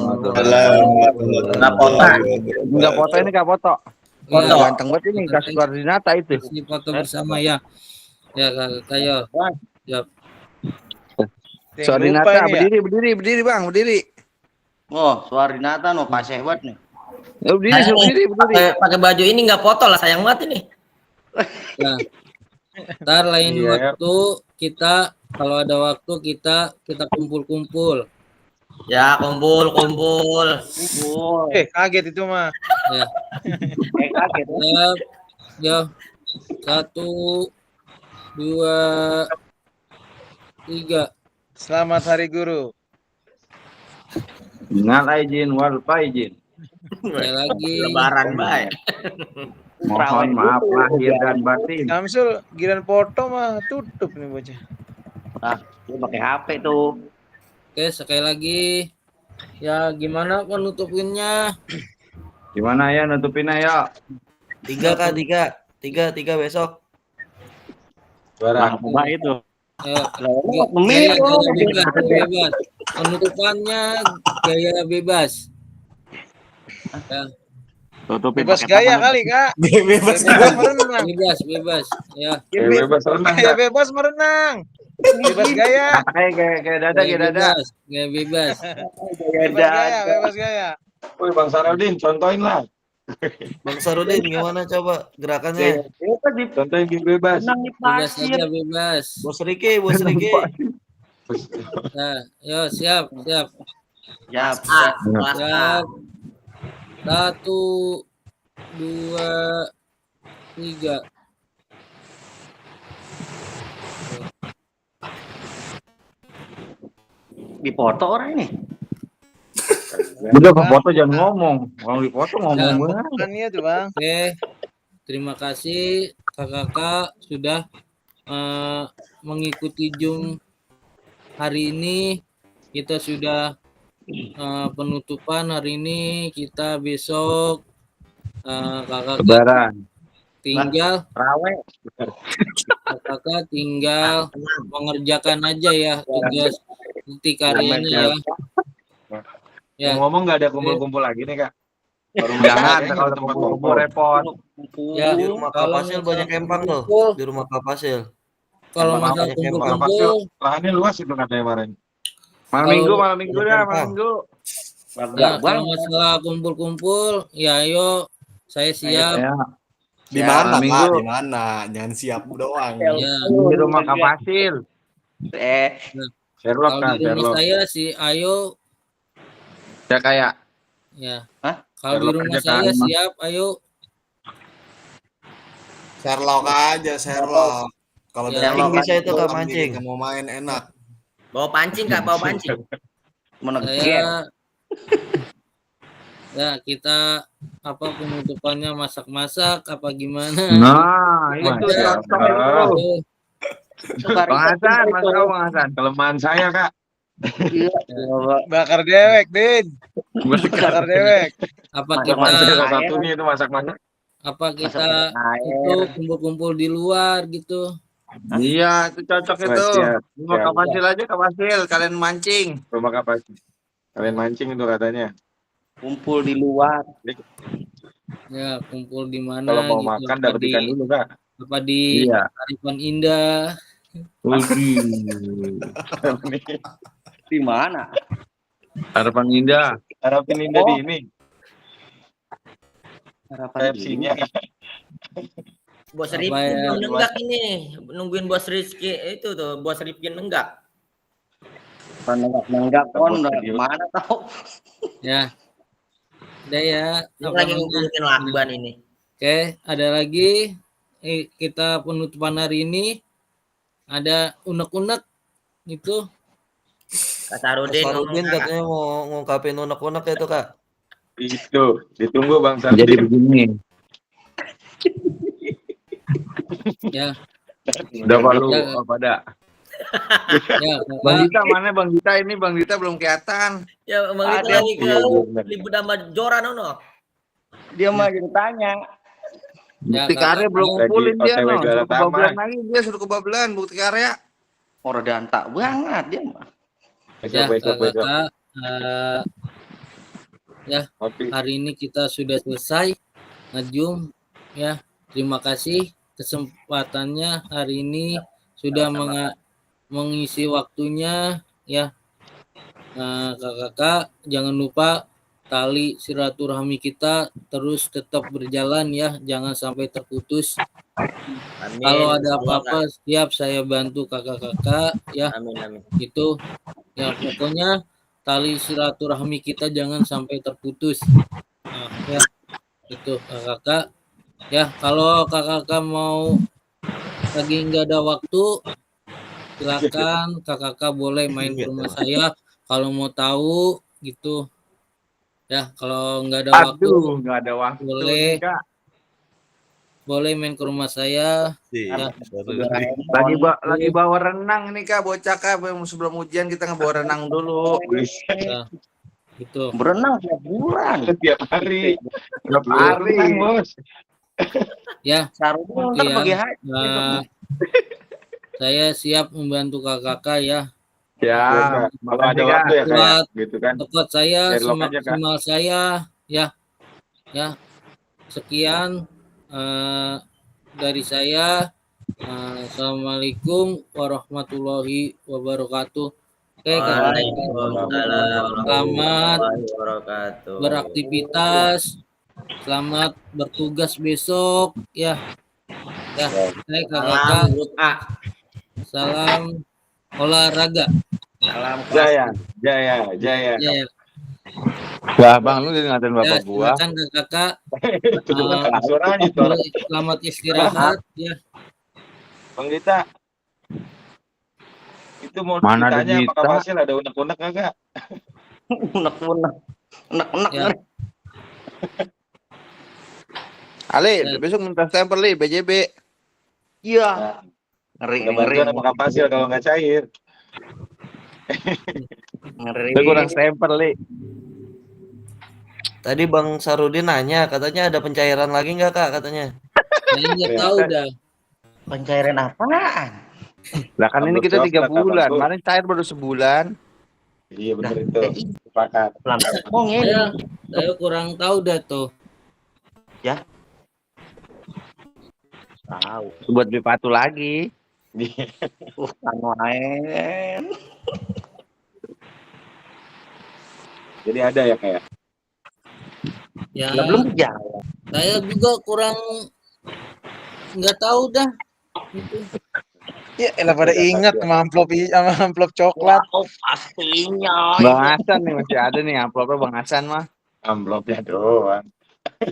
Enggak foto ini kak, foto. Foto. Ganteng banget ini kasih koordinata itu. Kasih foto bersama ya. Ya kakak ya. Siap. Suarinata berdiri bang, berdiri. Oh, Suarinata no Pak Sehwat nih. Berdiri. Pakai baju ini nggak foto lah, sayang banget ini. Nah, ntar lain waktu kita, kalau ada waktu kita kumpul-kumpul. Ya, kumpul. Kaget itu mah. Ya. Kaget. Ya. 1, 2, 3. Selamat Hari Guru. Minal aidin wal faizin. Lagi. Lebaran baik. Mohon maaf lahir dan batin. Kamsul giran foto mah tutup nih bocah. Dia pakai HP tuh. Oke, sekali lagi. Ya, gimana penutupinnya? Gimana ya nutupinnya ya? 3 kak, 3 besok. Suara itu. Bebas. Penutupannya gaya bebas. Ya. Bebas gaya kali kak. Bebas merenang. Bebas ya. Bebas renang. Bebas merenang. Bebas gaya. Kayak dada. Gaya bebas. Bebas gaya. Woi Bang Sarudin, contohin lah. Bang Sarudin gimana coba gerakannya? Contohin bebas. Bebas aja bebas. Bos Riki. Nah, yo siap. Siap. 1, 2, 3. Dipoto orang ini. Udah ke foto jangan ngomong. Kalau di foto ngomong banget. Bukannya tuh Bang. Oke. Terima kasih kakak sudah mengikuti Zoom hari ini. Kita sudah penutupan hari ini. Kita besok kakak Lebaran. tinggal kakak tinggal mengerjakan aja ya tugas bukti karyanya ya. Ya. Ngomong nggak ada kumpul-kumpul lagi nih kak. Jangan kalau kumpul repot. Ya, di rumah Kak Fasil banyak empang tuh. Di rumah Kak Fasil. Kalau masalah kumpul-kumpul, lahannya luas itu katanya kemarin. Malam minggu dah, malam minggu. Nah, kalau masalah kumpul-kumpul, ya ayo saya siap. Di mana Kak? Di mana? Jangan siap doang. Ya. Di rumah Kak Fasil. Sherlock Kalau di rumah saya si Ayo. Ya kayak. Ya. Kalau di rumah saya siap, ayo. Sherlock aja, Sherlock. Kalau ya, bisa itu Kak mancing. Mau main enak. Bawa pancing Kak, bawa pancing. Saya ya kita apa penutupannya masak-masak apa gimana? Nah, itu cocok itu. Bang Hasan, masak Bang Hasan. Kelemahan saya kak. Bakar dewek, Din. Bakar dewek. Apa kita satu nih itu masak-masak? Apa kita itu kumpul-kumpul di luar gitu? Iya, itu cocok itu. Rumah Kak Fasil aja, Kak Fasil. Kalian mancing. Rumah Kak Fasil. Kalian mancing itu katanya. Kumpul di luar. Ya, kumpul di mana? Kalau mau gitu. makan dapat ikan dulu kak. Apa di Harapan Indah? Di mana? Harapan Indah. Harapan Indah di ini. Harapan Indah. Bos Rifki belum nenggak ini, nungguin Bos Rizky itu tuh, Bos Rifki nenggak. Nenggak kon mana tahu. Ya. Udah ya. Lagi ngumpulin lakban ini. Oke, ada lagi kita penutupan hari ini. Ada unek-unek itu. Kak Sarudin katanya mau ngungkapin unek-unek itu Kak. Itu ditunggu Bang Sarudin. Jadi begini. Ya. Udah baru apa dah? Ya, Bang Dita mana Bang Dita ini? Bang Dita belum kelihatan. Ya Bang Dita lagi ke libur sama Joran ono. Dia mah yang tanya. Bukti karya belum kumpulin dia no. Suruh kebablasan lagi dia suruh kebablasan bukti karya. Orang dantak banget dia mah. Ya, Kakak. Ya, hari ini kita sudah selesai ngejum ya. Terima kasih kesempatannya hari ini sudah mengisi waktunya ya. Kakak jangan lupa tali silaturahmi kita terus tetap berjalan ya, jangan sampai terputus. Amin. Kalau ada apa-apa siap saya bantu kakak-kakak ya. Amin. Itu ya pokoknya tali silaturahmi kita jangan sampai terputus. Nah, ya itu kakak. Ya kalau kakak mau lagi nggak ada waktu silakan kakak boleh main ke rumah saya kalau mau tahu gitu. Ya, kalau nggak ada waktu, boleh main ke rumah saya. Ya. Lagi bawa renang nih Kak, bocah Kak. Sebelum ujian kita ngebawa renang dulu. Ya, itu. Berenang tiap bulan. Setiap hari. Tiap hari, Bos. Ya. Ya. Saya siap membantu kakak ya. Ya, kalau ada waktu ya kayak gitu kan. Tepat saya semaksimal saya ya. Ya. Sekian dari saya. Assalamualaikum warahmatullahi wabarakatuh. Oke, selamat beraktivitas. Selamat bertugas besok ya. Ya, saya kakak. Salam olahraga. Salam Jaya. Wah, Bang, lu jadi ngatain bapak gua. Silakan kakak. Selamat istirahat ya. Bang Dita. Itu mau ditanya apakah Fasil ada unek-unek enggak? Unek-unek. Ya. Ali, besok minta stempel li BJB. Iya. Ngeri Udah bantuan sama Kak Fasil kalau nggak cair. Ngeri. Udah kurang stempel, Li. Tadi Bang Sarudin nanya, katanya ada pencairan lagi nggak Kak katanya? Saya nggak tahu dah. Pencairan apaan? Lah kan ini kita 3 Coklat, bulan, Bang. kemarin cair baru sebulan. Iya benar itu. Sepakat. Saya kurang tahu dah tuh. Ya. Tahu. Buat beli patu lagi. Kan main. Jadi ada ya kayak. Ya. Belum jawab. Saya juga kurang nggak tahu dah. Gitu. Ya, elah pada ingat sama amplop coklat. Oh, pastinya. Bang Hasan nih masih ada nih amplopnya Bang Hasan mah. Amplopnya doang.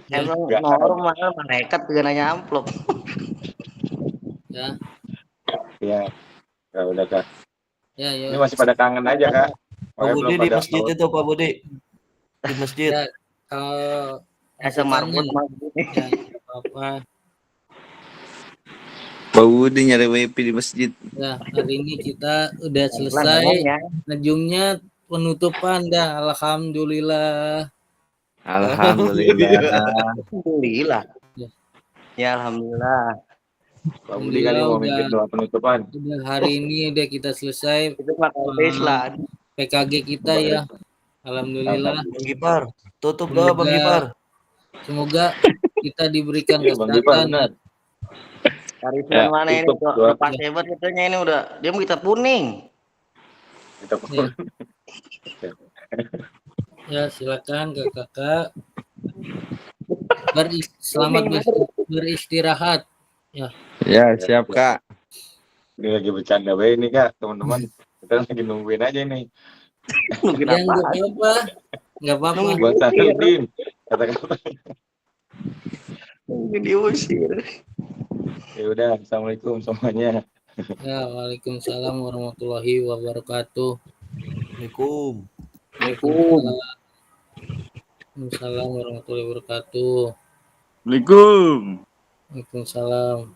Emang normal malaikat juga nanya amplop. Ya. Ya. Ya udah Kak. Ya, ya. Ini masih pada kangen aja Kak. Pak Budi di masjid itu Pak Budi. Di masjid. Ya, kalau marbot ya, apa? Pak Budi nyari WP di masjid. Ya, hari ini kita udah selesai. Ujungnya penutupan dah. Alhamdulillah. Alhamdulillah. Ya alhamdulillah. Pak Budi kali mau mimpin doa penutupan. Udah hari ini udah kita selesai. Itu lah. PKG kita ya. Alhamdulillah. Bang Gipar, tutup doa Bang Gipar. Semoga kita diberikan Bang Gipar, benar. kesehatan. Karisan mana ini? Pak Hebat katanya ini udah dia mau kita kuning. Kita kuning. Ya, silakan Kakak. Selamat beristirahat. Ya. Ya, siap Kak. Ini lagi bercanda bae ini Kak, teman-teman. Kita lagi nungguin aja nih. Nungguin Ya, apa? Enggak apa-apa. Buat Sarudin. Kata-kata. Nungguin diusir. Ya udah, assalamualaikum semuanya. Ya, waalaikumsalam warahmatullahi wabarakatuh. Assalamualaikum. Waalaikumsalam warahmatullahi wabarakatuh. Assalamualaikum. Waalaikumsalam.